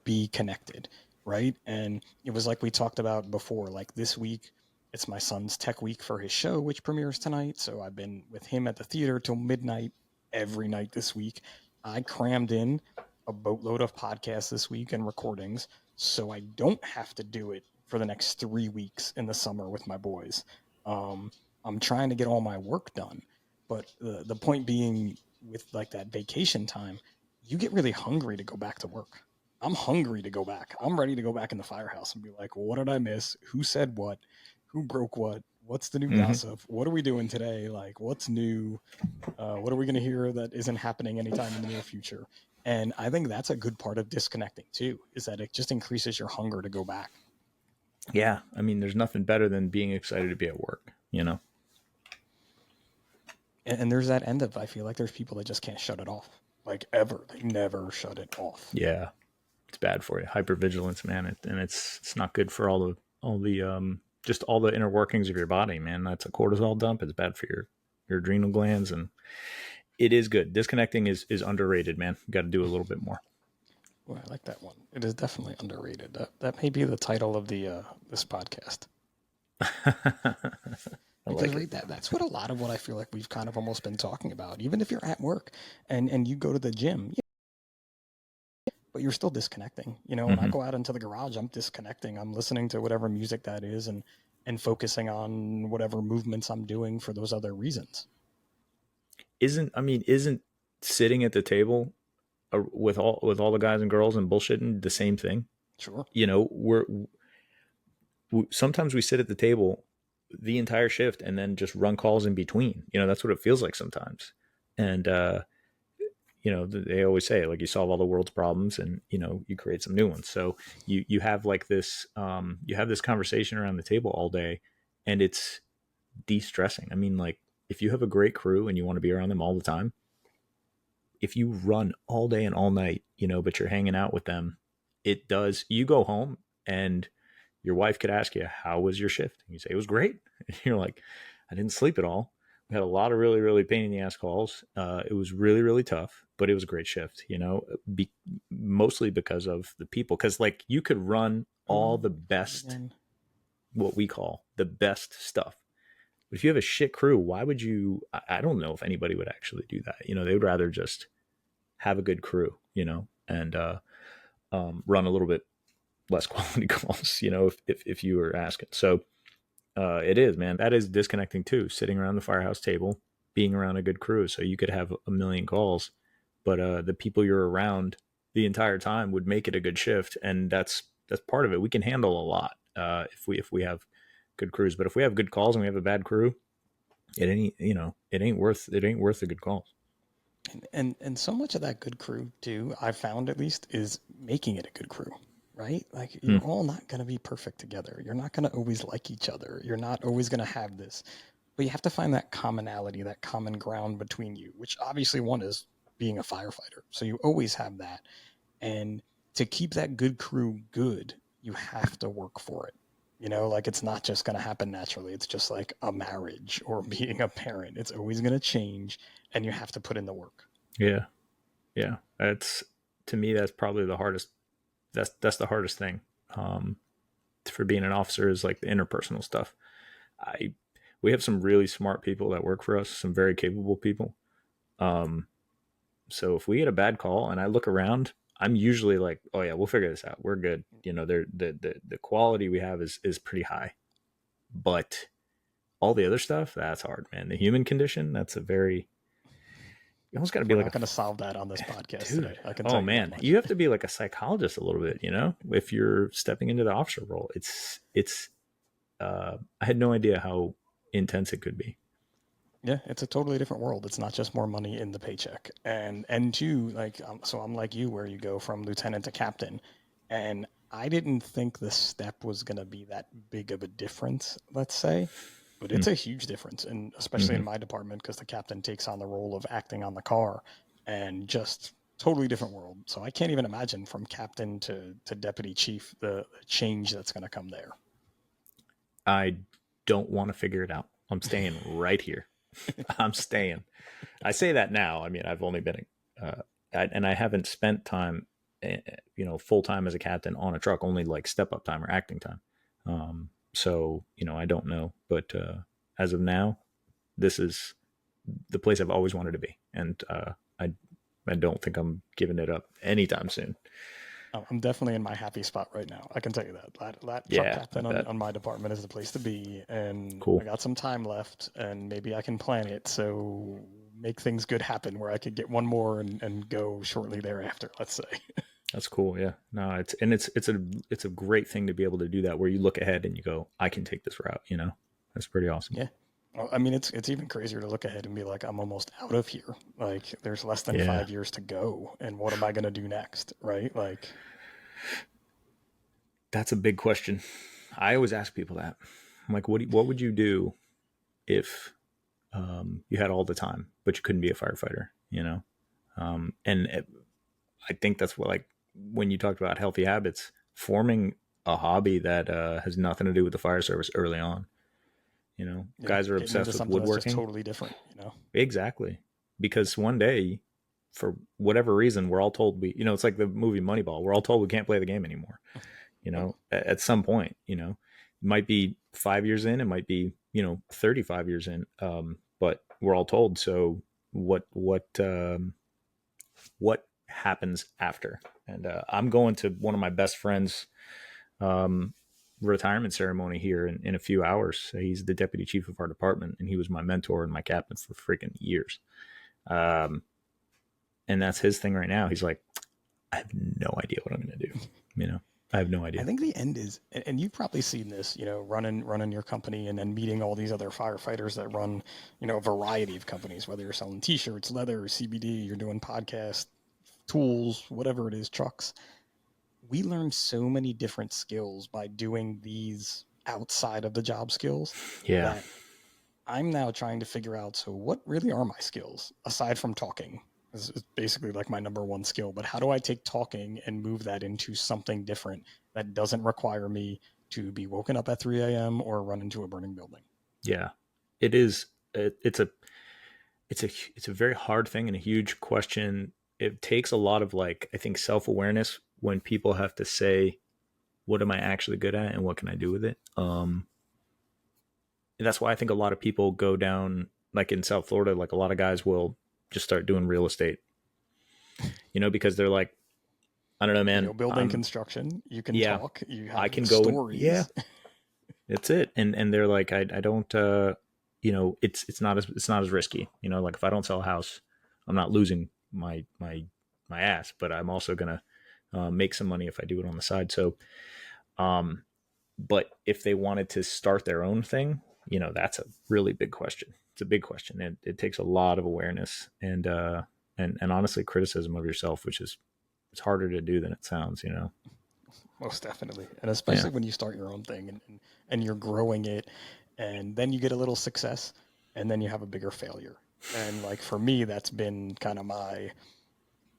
be connected, right? And it was like we talked about before, like this week, it's my son's tech week for his show, which premieres tonight. So I've been with him at the theater till midnight every night this week. I crammed in a boatload of podcasts this week and recordings so I don't have to do it for the next 3 weeks in the summer with my boys. Um, I'm trying to get all my work done. But the point being, with like that vacation time, you get really hungry to go back to work. I'm hungry to go back. I'm ready to go back in the firehouse and be like, well, what did I miss? Who said what? Who broke what? What's the new Mm-hmm. gossip? What are we doing today? Like, what's new? What are we going to hear that isn't happening anytime in the near future? And I think that's a good part of disconnecting too, is that it just increases your hunger to go back. Yeah. I mean, there's nothing better than being excited to be at work, you know? And there's that end of, I feel like there's people that just can't shut it off, like ever. They never shut it off. Yeah. It's bad for you. Hypervigilance, man. And it's not good for just all the inner workings of your body, man. That's a cortisol dump. It's bad for your adrenal glands, and it is good. Disconnecting is underrated, man. You got to do a little bit more. Well, I like that one. It is definitely underrated. That may be the title of the this podcast. I Because like it. right, that's what a lot of what I feel like we've kind of almost been talking about. Even if you're at work and you go to the gym, yeah, but you're still disconnecting. You know, when I Mm-hmm. go out into the garage, I'm disconnecting. I'm listening to whatever music that is and focusing on whatever movements I'm doing for those other reasons. Isn't sitting at the table with all the guys and girls and bullshitting the same thing? Sure. You know, sometimes we sit at the table the entire shift and then just run calls in between. You know, that's what it feels like sometimes. And you know, they always say like you solve all the world's problems and you know you create some new ones. So you have like this you have this conversation around the table all day, and it's de-stressing. I mean, like if you have a great crew and you want to be around them all the time, if you run all day and all night, but you're hanging out with them, it does. You go home and your wife could ask you, how was your shift? And you say, it was great. And you're like, I didn't sleep at all. We had a lot of really, really pain in the ass calls. It was really, really tough, but it was a great shift, mostly because of the people. Because, like, you could run all the best, what we call the best stuff. But if you have a shit crew, why would you? I don't know if anybody would actually do that. They would rather just have a good crew, and run a little bit less quality calls, if you were asking. So it is, man. That is disconnecting too. Sitting around the firehouse table, being around a good crew, so you could have a million calls, but the people you're around the entire time would make it a good shift, and that's part of it. We can handle a lot if we have good crews, but if we have good calls and we have a bad crew, it ain't worth the good calls. And so much of that good crew too, I found at least, is making it a good crew, right? Like you're all not going to be perfect together. You're not going to always like each other. You're not always going to have this, but you have to find that commonality, that common ground between you, which obviously one is being a firefighter. So you always have that. And to keep that good crew good, you have to work for it. Like it's not just going to happen naturally. It's just like a marriage or being a parent. It's always going to change and you have to put in the work. Yeah, yeah. That's, to me, that's probably the hardest. That's the hardest thing for being an officer, is like the interpersonal stuff. I We have some really smart people that work for us, some very capable people. Um, so if we get a bad call and I look around, I'm usually like, oh yeah, we'll figure this out. We're good. The quality we have is pretty high, but all the other stuff, that's hard, man. The human condition, that's a very, you almost got to be We're like not going to solve that on this podcast today. dude. I can Oh tell you that man, much. you have to be like a psychologist a little bit, if you're stepping into the officer role. I had no idea how intense it could be. Yeah, it's a totally different world. It's not just more money in the paycheck. And two, like, so I'm like you, where you go from lieutenant to captain, and I didn't think the step was going to be that big of a difference, let's say, but it's a huge difference, and especially Mm-hmm. in my department because the captain takes on the role of acting on the car, and just totally different world. So I can't even imagine from captain to deputy chief the change that's going to come there. I don't want to figure it out. I'm staying right here. I'm staying. I say that now. I mean, I've only been, and I haven't spent time, full time as a captain on a truck, only like step up time or acting time. So, I don't know. But as of now, this is the place I've always wanted to be. And I don't think I'm giving it up anytime soon. I'm definitely in my happy spot right now. I can tell you that truck Yeah, I captain bet. on my department is the place to be, and I Cool. got some time left, and maybe I can plan it so make things good happen where I could get one more and go shortly thereafter. Let's say. That's cool. Yeah. No, it's a great thing to be able to do that, where you look ahead and you go, I can take this route. That's pretty awesome. Yeah. Well, I mean, it's even crazier to look ahead and be like, I'm almost out of here. Like, there's less than Yeah. 5 years to go, and what am I gonna do next? Right? Like, That's a big question. I always ask people that. I'm like, what would you do if you had all the time, but you couldn't be a firefighter? I think that's what, like, when you talked about healthy habits, forming a hobby that has nothing to do with the fire service early on. yeah, Guys are getting into obsessed with something that's just woodworking. totally different. Exactly. Because one day, for whatever reason, we're all told it's like the movie Moneyball. We're all told we can't play the game anymore. Nope. At some point, it might be 5 years in, it might be, 35 years in. But we're all told. So what happens after? And I'm going to one of my best friends' um, retirement ceremony here in a few hours. He's the deputy chief of our department, and he was my mentor and my captain for freaking years. Um, and that's his thing right now. He's like, I have no idea what I'm going to do. I have no I idea. think the end is, and you've probably seen this, running your company and then meeting all these other firefighters that run, a variety of companies, whether you're selling T-shirts, leather, CBD, you're doing podcasts, tools, whatever it is, trucks. We learn so many different skills by doing these outside of the job skills Yeah. that I'm now trying to figure out, so what really are my skills aside from talking? This is basically like my number one skill, but how do I take talking and move that into something different that doesn't require me to be woken up at 3 a.m. or run into a burning building? Yeah, it is. It's a very hard thing and a huge question. It takes a lot of, like, I think, self-awareness when people have to say, what am I actually good at and what can I do with it? That's why I think a lot of people go down, like in South Florida, like a lot of guys will just start doing real estate, because they're like, I don't know, You man. know, building construction, you can Yeah, talk, you I have can go and, yeah, stories. that's it. And they're like, I don't, it's not as risky, like if I don't sell a house, I'm not losing my ass, but I'm also going to make some money if I do it on the side. So, um, but if they wanted to start their own thing, that's a really big question. It's a big question. It takes a lot of awareness and honestly criticism of yourself, which is, it's harder to do than it sounds. Most definitely. And Yeah. especially when you start your own thing and you're growing it and then you get a little success and then you have a bigger failure. And like for me, that's been kind of my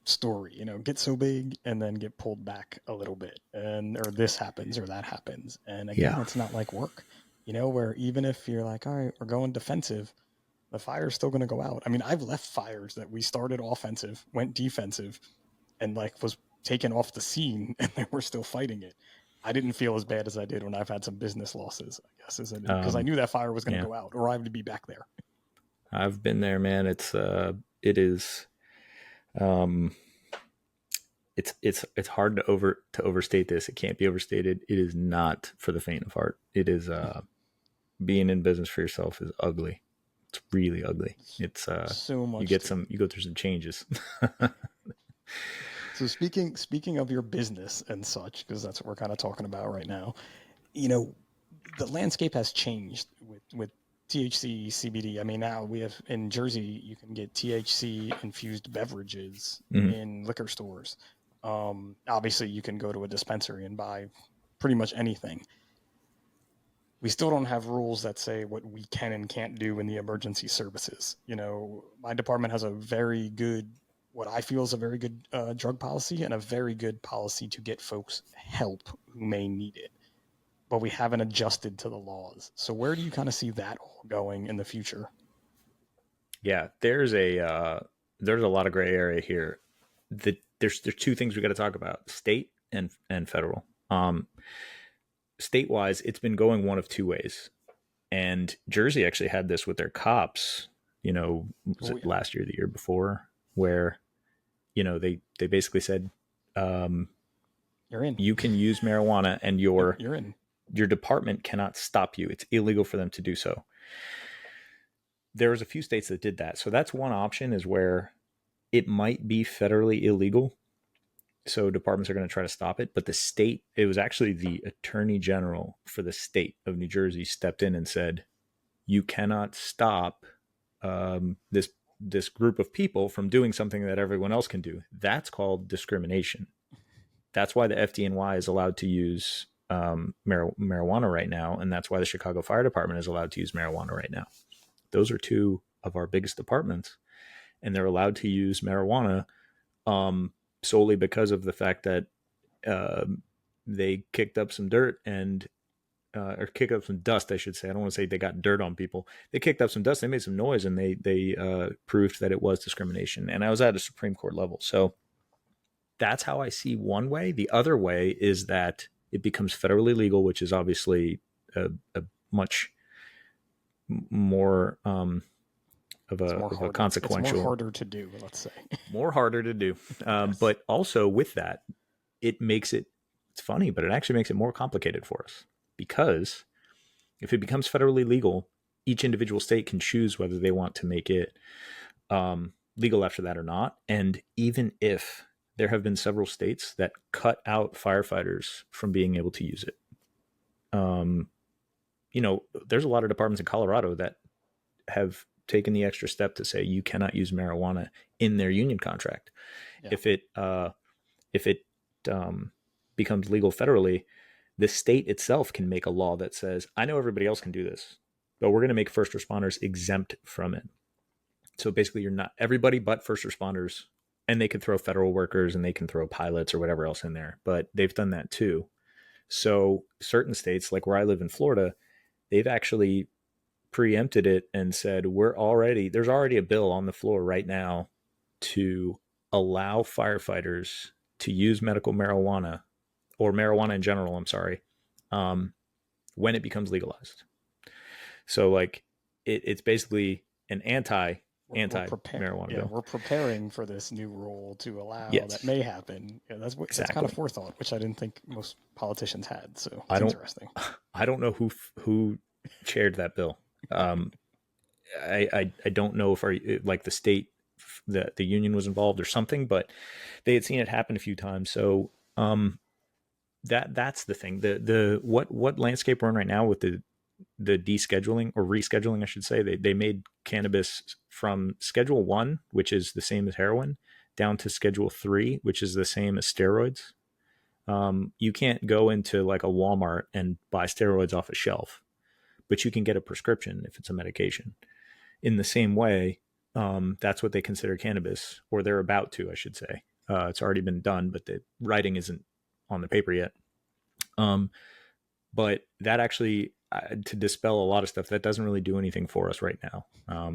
story, get so big and then get pulled back a little bit and or this happens or that happens. And again, Yeah. it's not like work, where even if you're like, all right, we're going defensive, the fire's still going to go out. I mean, I've left fires that we started offensive, went defensive, and like was taken off the scene and they were still fighting it. I didn't feel as bad as I did when I've had some business losses, I guess, isn't it? Because I Um, knew that fire was going to yeah. go out or I would be back there. I've been there, man. It is, um, it's hard to overstate this. It can't be overstated. It is not for the faint of heart. It is, being in business for yourself is ugly. It's really ugly. It's, So you much get to some, it. you go through some changes. So speaking of your business and such, because that's what we're kind of talking about right now, you know, the landscape has changed with THC, CBD. I mean, now we have in Jersey, you can get THC infused beverages Mhm. in liquor stores. Obviously, you can go to a dispensary and buy pretty much anything. We still don't have rules that say what we can and can't do in the emergency services. My department has a very good, what I feel is a very good drug policy and a very good policy to get folks help who may need it, but we haven't adjusted to the laws. So where do you kind of see that all going in the future? Yeah, there's a lot of gray area here. There's two things we got to talk about: state and federal. State wise, it's been going one of two ways, and Jersey actually had this with their cops. Was Oh it yeah, last year, the year before, where they basically said, um, you're in. you can use marijuana, and Yep, your you're in. your department cannot stop you. It's illegal for them to do so. There was a few states that did that, so that's one option, is where it might be federally illegal, so departments are going to try to stop it. But the state, it was actually the attorney general for the state of New Jersey stepped in and said, you cannot stop this group of people from doing something that everyone else can do. That's called discrimination. That's why the FDNY is allowed to use marijuana right now, and that's why the Chicago Fire Department is allowed to use marijuana right now. Those are two of our biggest departments, and they're allowed to use marijuana, solely because of the fact that uh, they kicked up some dirt and or kick up some dust, I should say. I don't want to say they got dirt on people. They kicked up some dust. They made some noise, and they proved that it was discrimination. And I was at a Supreme Court level, so that's how I see one way. The other way is that it becomes federally legal, which is obviously a much more of It's a more of a harder. It's more consequential, harder to do, let's say. more harder to do. Yes. But also with that, it makes it, it's funny, but it actually makes it more complicated for us, because if it becomes federally legal, each individual state can choose whether they want to make it legal after that or not. And even if there have been several states that cut out firefighters from being able to use it, um, there's a lot of departments in Colorado that have taken the extra step to say you cannot use marijuana in their union contract. Yeah. If it becomes legal federally, the state itself can make a law that says, I know everybody else can do this. but we're going to make first responders exempt from it. So basically, you're not everybody but first responders, and they can throw federal workers and they can throw pilots or whatever else in there, but they've done that too. So certain states, like where I live in Florida, they've actually preempted it and said there's already a bill on the floor right now to allow firefighters to use medical marijuana or marijuana in general. I'm sorry, when it becomes legalized. So like it's basically an anti marijuana Yeah, bill. we're preparing for this new rule to allow that Yes, may happen. Yeah, that's kind of exactly. forethought, which I didn't think most politicians had. So I it's don't interesting. I don't know who chaired that bill. Um, I don't know if like the state the union was involved or something, but they had seen it happen a few times. So that's the thing. The what landscape we're in right now with the descheduling or rescheduling, I should say. They made cannabis from Schedule 1, which is the same as heroin, down to Schedule 3, which is the same as steroids. You can't go into like a Walmart and buy steroids off a shelf, but you can get a prescription if it's a medication. In the same way, that's what they consider cannabis, or they're about to, I should say. It's already been done, but the writing isn't on the paper yet. Um, but that actually, to dispel a lot of stuff, that doesn't really do anything for us right now,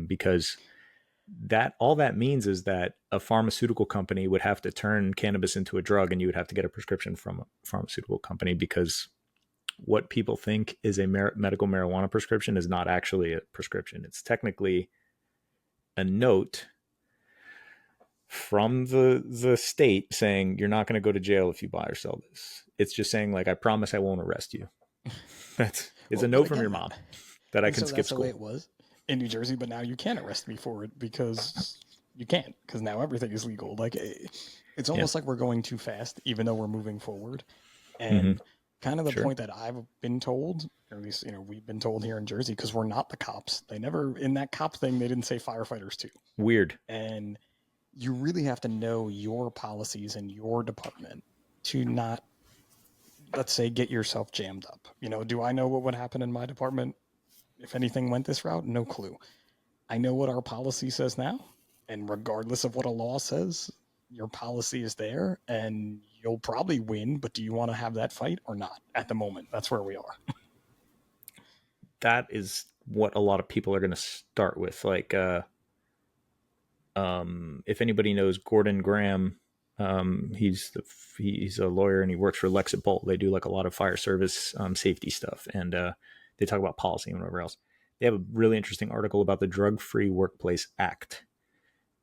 because that all that means is that a pharmaceutical company would have to turn cannabis into a drug, and you would have to get a prescription from a pharmaceutical company, because what people think is a medical marijuana prescription is not actually a prescription. It's technically a note from the state saying you're not going to go to jail if you buy or sell this. It's just saying like, I promise I won't arrest you. It's Well, a but note from your again, mom that I and can so skip that's the way school. it was in New Jersey, but now you can't arrest me for it because you can't, because now everything is legal. Like it's Yeah. almost like we're going too fast, even though we're moving forward. Mm-hmm. And kind of the Sure. point that I've been told, or at least we've been told here in Jersey, because we're not the cops. They never in that cop thing they didn't say firefighters too. Weird. And you really have to know your policies in your department to not, let's say, get yourself jammed up. Do I know what would happen in my department if anything went this route? No clue. I know what our policy says now, and regardless of what a law says, your policy is there and you'll probably win, but do you want to have that fight or not at the moment? That's where we are. That is what a lot of people are going to start with. Like, if anybody knows Gordon Graham, he's a lawyer and he works for Lexit Bolt. They do like a lot of fire service safety stuff, and they talk about policy and whatever else. They have a really interesting article about the Drug Free Workplace Act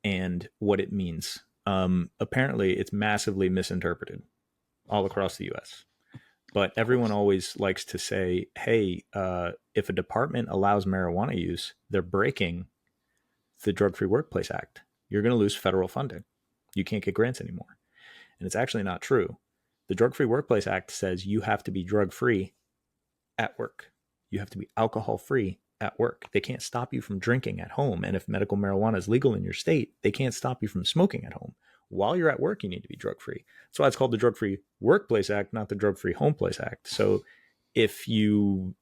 and what it means. Apparently, it's massively misinterpreted all across the U.S. But Of everyone course. always likes to say, "Hey, if a department allows marijuana use, they're breaking the Drug Free Workplace Act. You're going to lose federal funding. You can't get grants anymore." And it's actually not true. The Drug Free Workplace Act says you have to be drug free at work. You have to be alcohol free at work. They can't stop you from drinking at home. And if medical marijuana is legal in your state, they can't stop you from smoking at home. While you're at work, you need to be drug free. That's why it's called the Drug Free Workplace Act, not the Drug Free Home Place Act. So if you,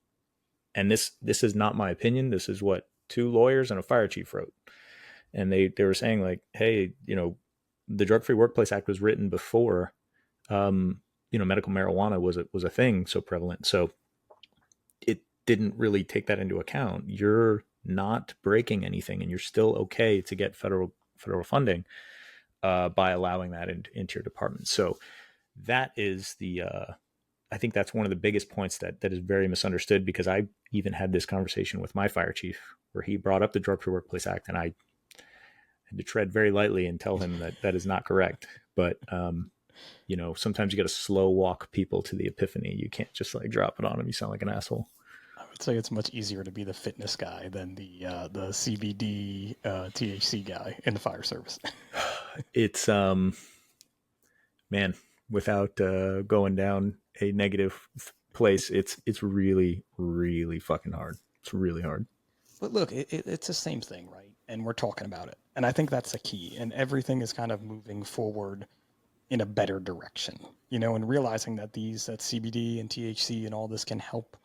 and this is not my opinion, this is what two lawyers and a fire chief wrote. And they were saying like, hey, the Drug Free Workplace Act was written before, medical marijuana was a thing so prevalent. So it didn't really take that into account. You're not breaking anything, and you're still okay to get federal funding by allowing that into your department. So that is I think that's one of the biggest points that is very misunderstood, because I even had this conversation with my fire chief where he brought up the Drug Free Workplace Act, and I had to tread very lightly and tell him that that is not correct. But sometimes you got to slow walk people to the epiphany. You can't just like drop it on them. You sound like an asshole. I would say it's much easier to be the fitness guy than the CBD THC guy in the fire service. It's man, without going down a negative place, it's really really fucking hard. It's really hard. But look, it's the same thing, right? And we're talking about it. And I think that's the key. And everything is kind of moving forward in a better direction, and realizing that that CBD and THC and all this can help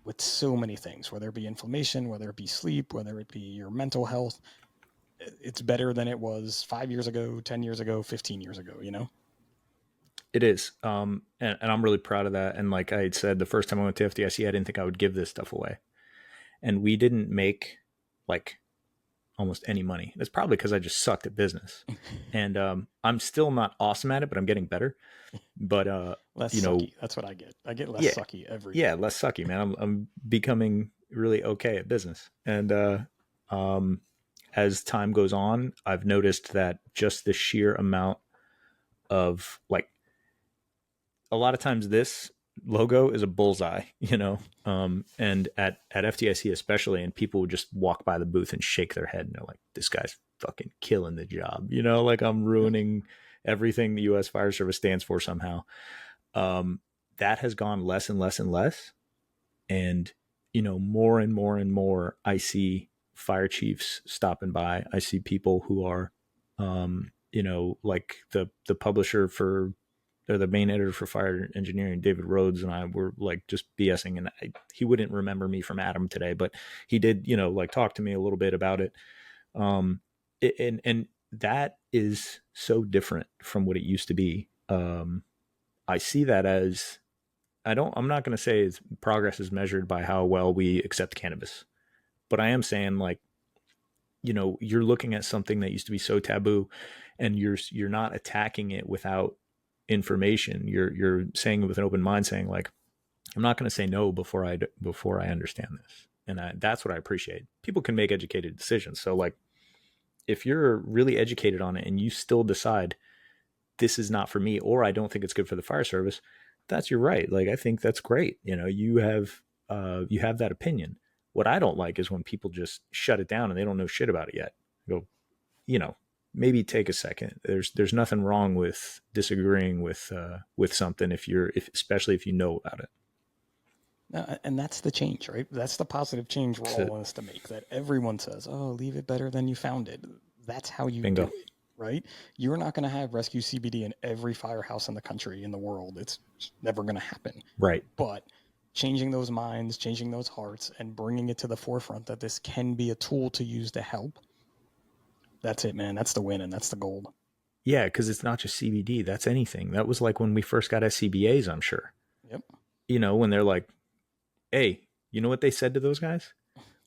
with so many things, whether it be inflammation, whether it be sleep, whether it be your mental health. It's better than it was 5 years ago, 10 years ago, 15 years ago, you know? It is. And I'm really proud of that. And like I had said, the first time I went to FDIC, I didn't think I would give this stuff away. And we didn't make like almost any money. It's probably because I just sucked at business. And I'm still not awesome at it, but I'm getting better. But, Less you know, sucky. That's what I get. I get less yeah, sucky every yeah, day. less sucky, man. I'm becoming really okay at business. And um, as time goes on, I've noticed that just the sheer amount of like a lot of times this logo is a bullseye, you know, and at FDIC especially, and people would just walk by the booth and shake their head and they're like, this guy's fucking killing the job, you know, like I'm Yep. ruining everything the U.S. Fire Service stands for somehow. Um, that has gone less and less and less. And, you know, more and more and more, I see fire chiefs stopping by. I see people who are, you know, like the publisher for, or the main editor for fire engineering, David Rhodes, and I were like just BSing. And he wouldn't remember me from Adam today, but he did, you know, like talk to me a little bit about it. Um, and that is so different from what it used to be. I see that as I'm not going to say progress is measured by how well we accept cannabis, but I am saying like, you know, you're looking at something that used to be so taboo and you're not attacking it without information. You're saying it with an open mind, saying like, I'm not going to say no before I understand this. And that's what I appreciate. People can make educated decisions. So like, if you're really educated on it and you still decide this is not for me, or I don't think it's good for the fire service, that's your right. Like, I think that's great. You know, you have that opinion. What I don't like is when people just shut it down and they don't know shit about it yet. Go, you know, maybe take a second. There's nothing wrong with disagreeing with something if especially if you know about it. And that's the change, right? That's the positive change we're So, all in this to make. That everyone says, "Oh, leave it better than you found it." That's how you do bingo. it, right? You're not going to have Rescue CBD in every firehouse in the country, in the world. It's never going to happen. Right. But changing those minds, changing those hearts, and bringing it to the forefront that this can be a tool to use to help. That's it, man. That's the win, and that's the gold. Yeah, because it's not just CBD. That's anything. That was like when we first got SCBAs, I'm sure. Yep. You know, when they're like, hey, you know what they said to those guys?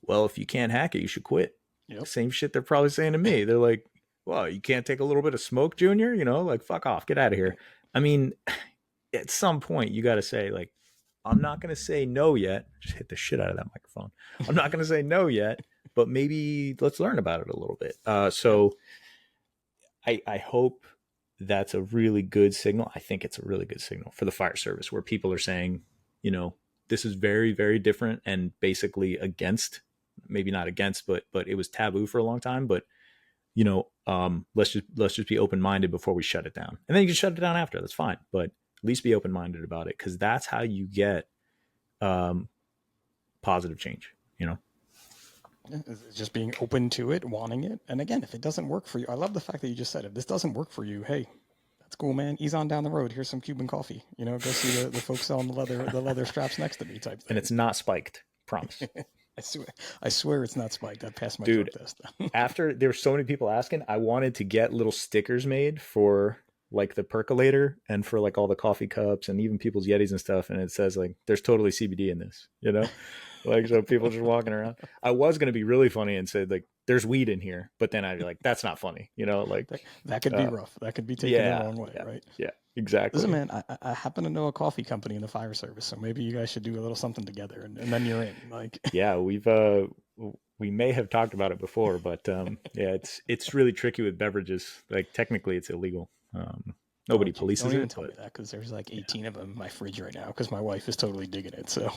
Well, if you can't hack it, you should quit. Yep. Same shit they're probably saying to me. They're like, well, you can't take a little bit of smoke, Junior? You know, like, fuck off, get out of here. I mean, at some point, you got to say, like, I'm not going to say no yet. Just hit the shit out of that microphone. I'm not going to say no yet, but maybe let's learn about it a little bit. Yep. So I hope that's a really good signal. I think it's a really good signal for the fire service where people are saying, you know, this is very, very different and basically against, maybe not against, but it was taboo for a long time. But you know, let's just be open minded before we shut it down, and then you can shut it down after. That's fine, but at least be open minded about it because that's how you get um, positive change. You know, It's just being open to it, wanting it. And again, if it doesn't work for you, I love the fact that you just said, if this doesn't work for you, hey, that's cool, man. Ease on down the road. Here's some Cuban coffee. You know, go see the folks selling the leather straps next to me type and thing. it's not spiked. Promise, I swear, I swear it's not spiked. I passed my drug dude. test. After there were so many people asking, I wanted to get little stickers made for like the percolator and for like all the coffee cups and even people's Yetis and stuff. And it says like, there's totally CBD in this, you know, like, so people just walking around. I was going to be really funny and said like, there's weed in here, but then I'd be like, that's not funny, you know, like, That could be uh, rough. That could be taken the yeah, wrong way, yeah, right? yeah, Listen, exactly. man, I happen to know a coffee company in the fire service, so maybe you guys should do a little something together, and then you're in. Like, Yeah. We may have talked about it before, but yeah, it's really tricky with beverages. Like technically it's illegal. oh, Nobody geez, don't polices even it, tell me but that because there's like yeah. 18 of them in my fridge right now because my wife is totally digging it. So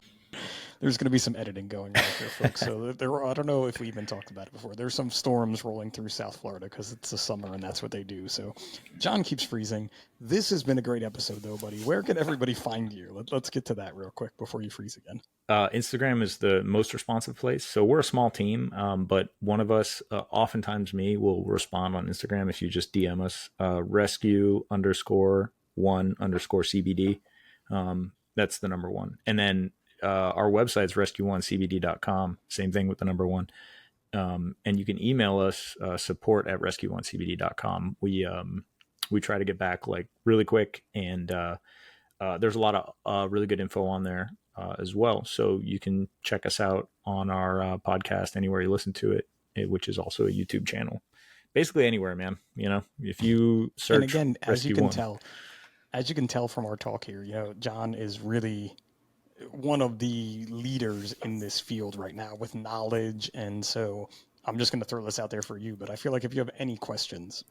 there's going to be some editing going on here, folks. So I don't know if we even talked about it before. There's some storms rolling through South Florida because it's the summer and that's what they do. So John keeps freezing. This has been a great episode, though, buddy. Where can everybody find you? Let's get to that real quick before you freeze again. Instagram is the most responsive place. So we're a small team, but one of us, oftentimes me, will respond on Instagram if you just DM us. Rescue underscore one underscore CBD. That's the number one. And then our website's rescue1cbd.com. Same thing with the number one. And you can email us support at rescue1cbd.com. We try to get back like really quick, and there's a lot of really good info on there as well. So you can check us out on our podcast anywhere you listen to it, which is also a YouTube channel. Basically anywhere, man. You know, if you search, and again, as you can Rescue tell from our talk here, you know, Jon is really one of the leaders in this field right now with knowledge. And so I'm just going to throw this out there for you, but I feel like if you have any questions,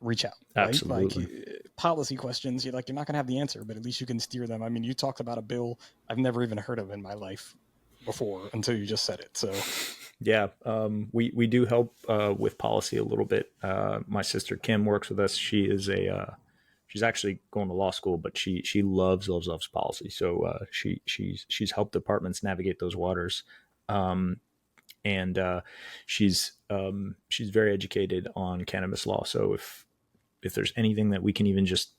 reach out, right? Absolutely. Like policy questions, you're not going to have the answer, but at least you can steer them. I mean, you talked about a bill I've never even heard of in my life before until you just said it. So yeah, we do help with policy a little bit. My sister Kim works with us. She is she's actually going to law school, but she loves policy. So she's helped departments navigate those waters, and she's very educated on cannabis law. So if there's anything that we can even just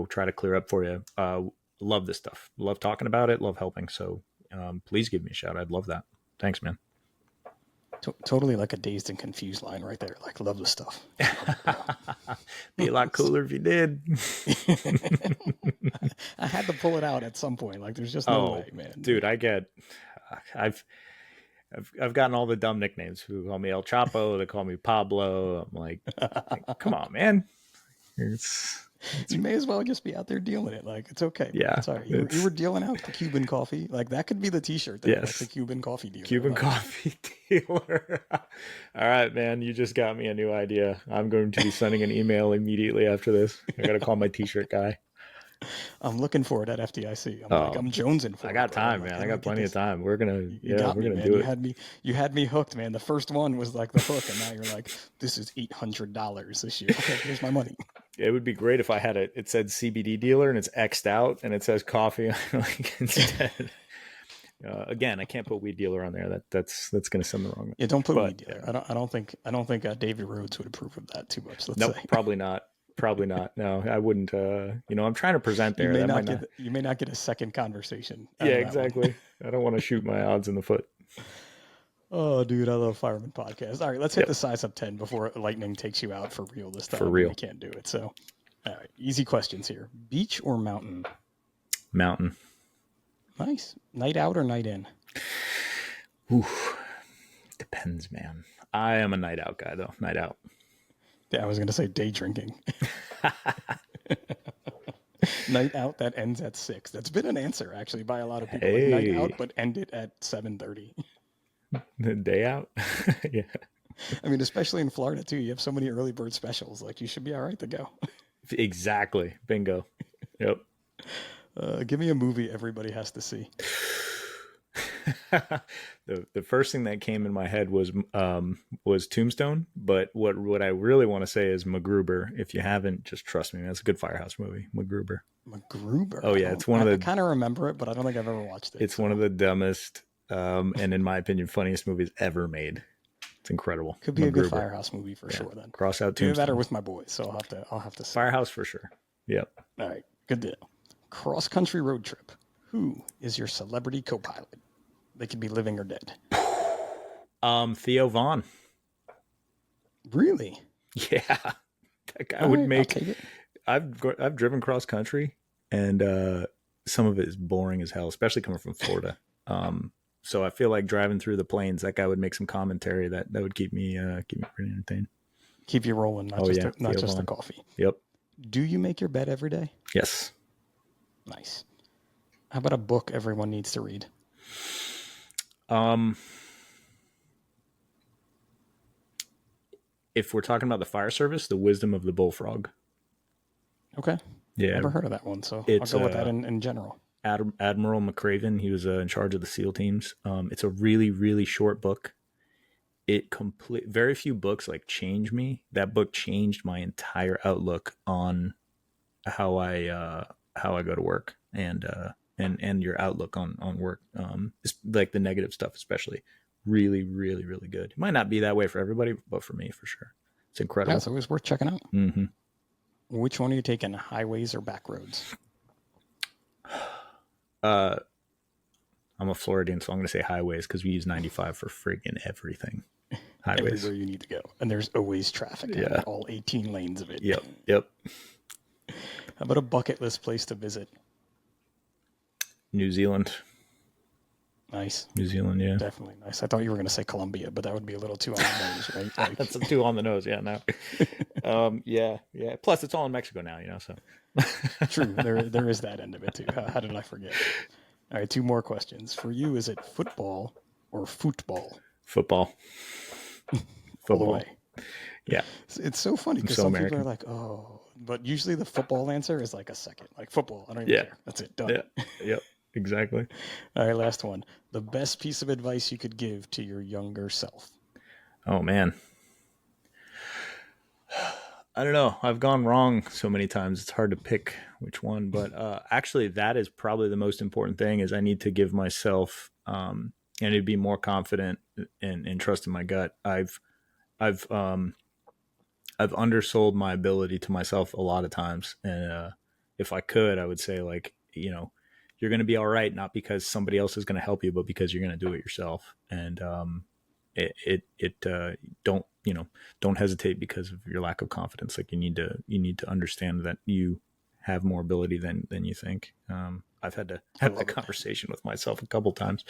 try to clear up for you, love this stuff. Love talking about it. Love helping. So please give me a shout. I'd love that. Thanks, man. Totally like a dazed and confused line right there. Like, love the stuff. Be a lot cooler if you did. I had to pull it out at some point. Like, there's just no way, man. Dude, I've gotten all the dumb nicknames. Who call me El Chapo? They call me Pablo. I'm like come on, man. You may as well just be out there dealing it. Like, it's okay. Yeah, it's all right. You were dealing out the Cuban coffee. Like, that could be the T-shirt. Then, yes, like the Cuban coffee dealer. Cuban coffee dealer. All right, man. You just got me a new idea. I'm going to be sending an email immediately after this. I got to call my T-shirt guy. I'm looking for it at FDIC. I'm jonesing for it. I got time, man. I got plenty of time. We're gonna do it. You had me hooked, man. The first one was like the hook, and now you're like, this is $800 this year. Okay, here's my money. It would be great if I had it said CBD dealer and it's X'd out and it says coffee like instead. Again, I can't put weed dealer on there. That's going to send the wrong. Yeah, don't put weed dealer. Yeah. I don't think David Rhodes would approve of that too much. Nope, probably not. Probably not. No, I wouldn't. I'm trying to present there. You may not get a second conversation. Yeah, exactly. I don't want to shoot my odds in the foot. Oh, dude, I love Fireman Podcast. All right, let's hit the size up 10 before lightning takes you out for real this time. For real. We can't do it. So, all right, easy questions here. Beach or mountain? Mountain. Nice. Night out or night in? Ooh, depends, man. I am a night out guy, though. Night out. Yeah, I was going to say day drinking. Night out that ends at 6. That's been an answer, actually, by a lot of people. Hey. Like, night out, but end it at 7:30. The day out? Yeah. I mean, especially in Florida, too. You have so many early bird specials. Like, you should be all right to go. Exactly. Bingo. Yep. Give me a movie everybody has to see. The first thing that came in my head was Tombstone, but what I really want to say is MacGruber. If you haven't, just trust me, that's a good Firehouse movie. MacGruber. Oh yeah, it's one of the. I kind of remember it, but I don't think I've ever watched it. It's one of the dumbest, and in my opinion, funniest movies ever made. It's incredible. Could be a good Firehouse movie for sure. Then cross out Tombstone. Do better with my boys, so I'll have to. Firehouse for sure. Yep. All right, good deal. Cross country road trip. Who is your celebrity co-pilot? They could be living or dead. Theo Vaughn. Really? Yeah, that guy would make. I've driven cross country, and some of it is boring as hell, especially coming from Florida. So I feel like driving through the plains, that guy would make some commentary that would keep me pretty entertained. Keep you rolling, not just the coffee. Yep. Do you make your bed every day? Yes. Nice. How about a book everyone needs to read? If we're talking about the fire service, The Wisdom of the Bullfrog. Okay. Yeah. Never heard of that one, so I'll go with that in general. Admiral McCraven, he was in charge of the SEAL teams. It's a really, really short book. Very few books like change me. That book changed my entire outlook on how I go to work and your outlook on work. It's like the negative stuff, especially. Really, really, really good. It might not be that way for everybody, but for me, for sure. It's incredible. Yeah, it's always worth checking out. Mm-hmm. Which one are you taking, highways or back roads? I'm a Floridian, so I'm going to say highways because we use 95 for friggin' everything. Highways. Everywhere you need to go. And there's always traffic on all 18 lanes of it. Yep. How about a bucket list place to visit? New Zealand. Nice. New Zealand, yeah. Definitely nice. I thought you were going to say Colombia, but that would be a little too on the nose, right? Like... That's too on the nose, yeah, no. Yeah. Plus, it's all in Mexico now, so. True, there is that end of it, too. How did I forget? All right, 2 more questions. For you, is it football or football? Football. All the way. Yeah. It's so funny because some people are like, oh, but usually the football answer is like a second. Like football, I don't even care. That's it, done. Yeah, yep, exactly. All right, last one. The best piece of advice you could give to your younger self? Oh, man. I don't know. I've gone wrong so many times. It's hard to pick which one, but actually that is probably the most important thing is I need to give myself and to be more confident and trust in my gut. I've undersold my ability to myself a lot of times. And if I could, I would say like, you're going to be all right. Not because somebody else is going to help you, but because you're going to do it yourself. And don't hesitate because of your lack of confidence. Like you need to understand that you have more ability than you think. I've had to have that conversation with myself a couple times.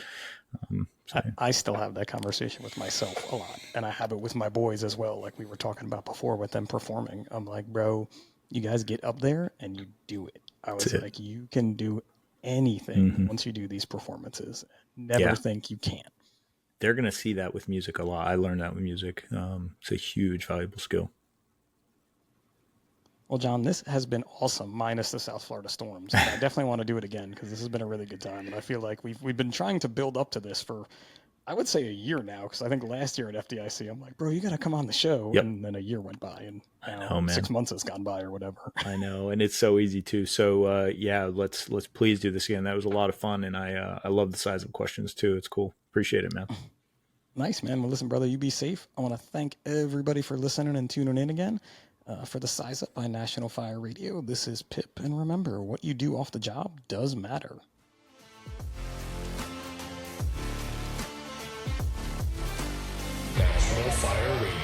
I still have that conversation with myself a lot, and I have it with my boys as well. Like we were talking about before with them performing. I'm like, bro, you guys get up there and you do it. I was like, you can do anything once you do these performances. Never think you can't. They're going to see that with music a lot. I learned that with music. It's a huge, valuable skill. Well, John, this has been awesome, minus the South Florida storms. I definitely want to do it again because this has been a really good time. And I feel like we've been trying to build up to this for, I would say, a year now. Because I think last year at FDIC, I'm like, bro, you got to come on the show. Yep. And then a year went by, and now 6 months has gone by or whatever. I know, and it's so easy too. So let's please do this again. That was a lot of fun, and I love the size of questions too. It's cool. Appreciate it, man. Nice, man. Well, listen, brother, you be safe. I want to thank everybody for listening and tuning in again. For the Size Up by National Fire Radio, this is Pip, and remember, what you do off the job does matter. National Fire Radio.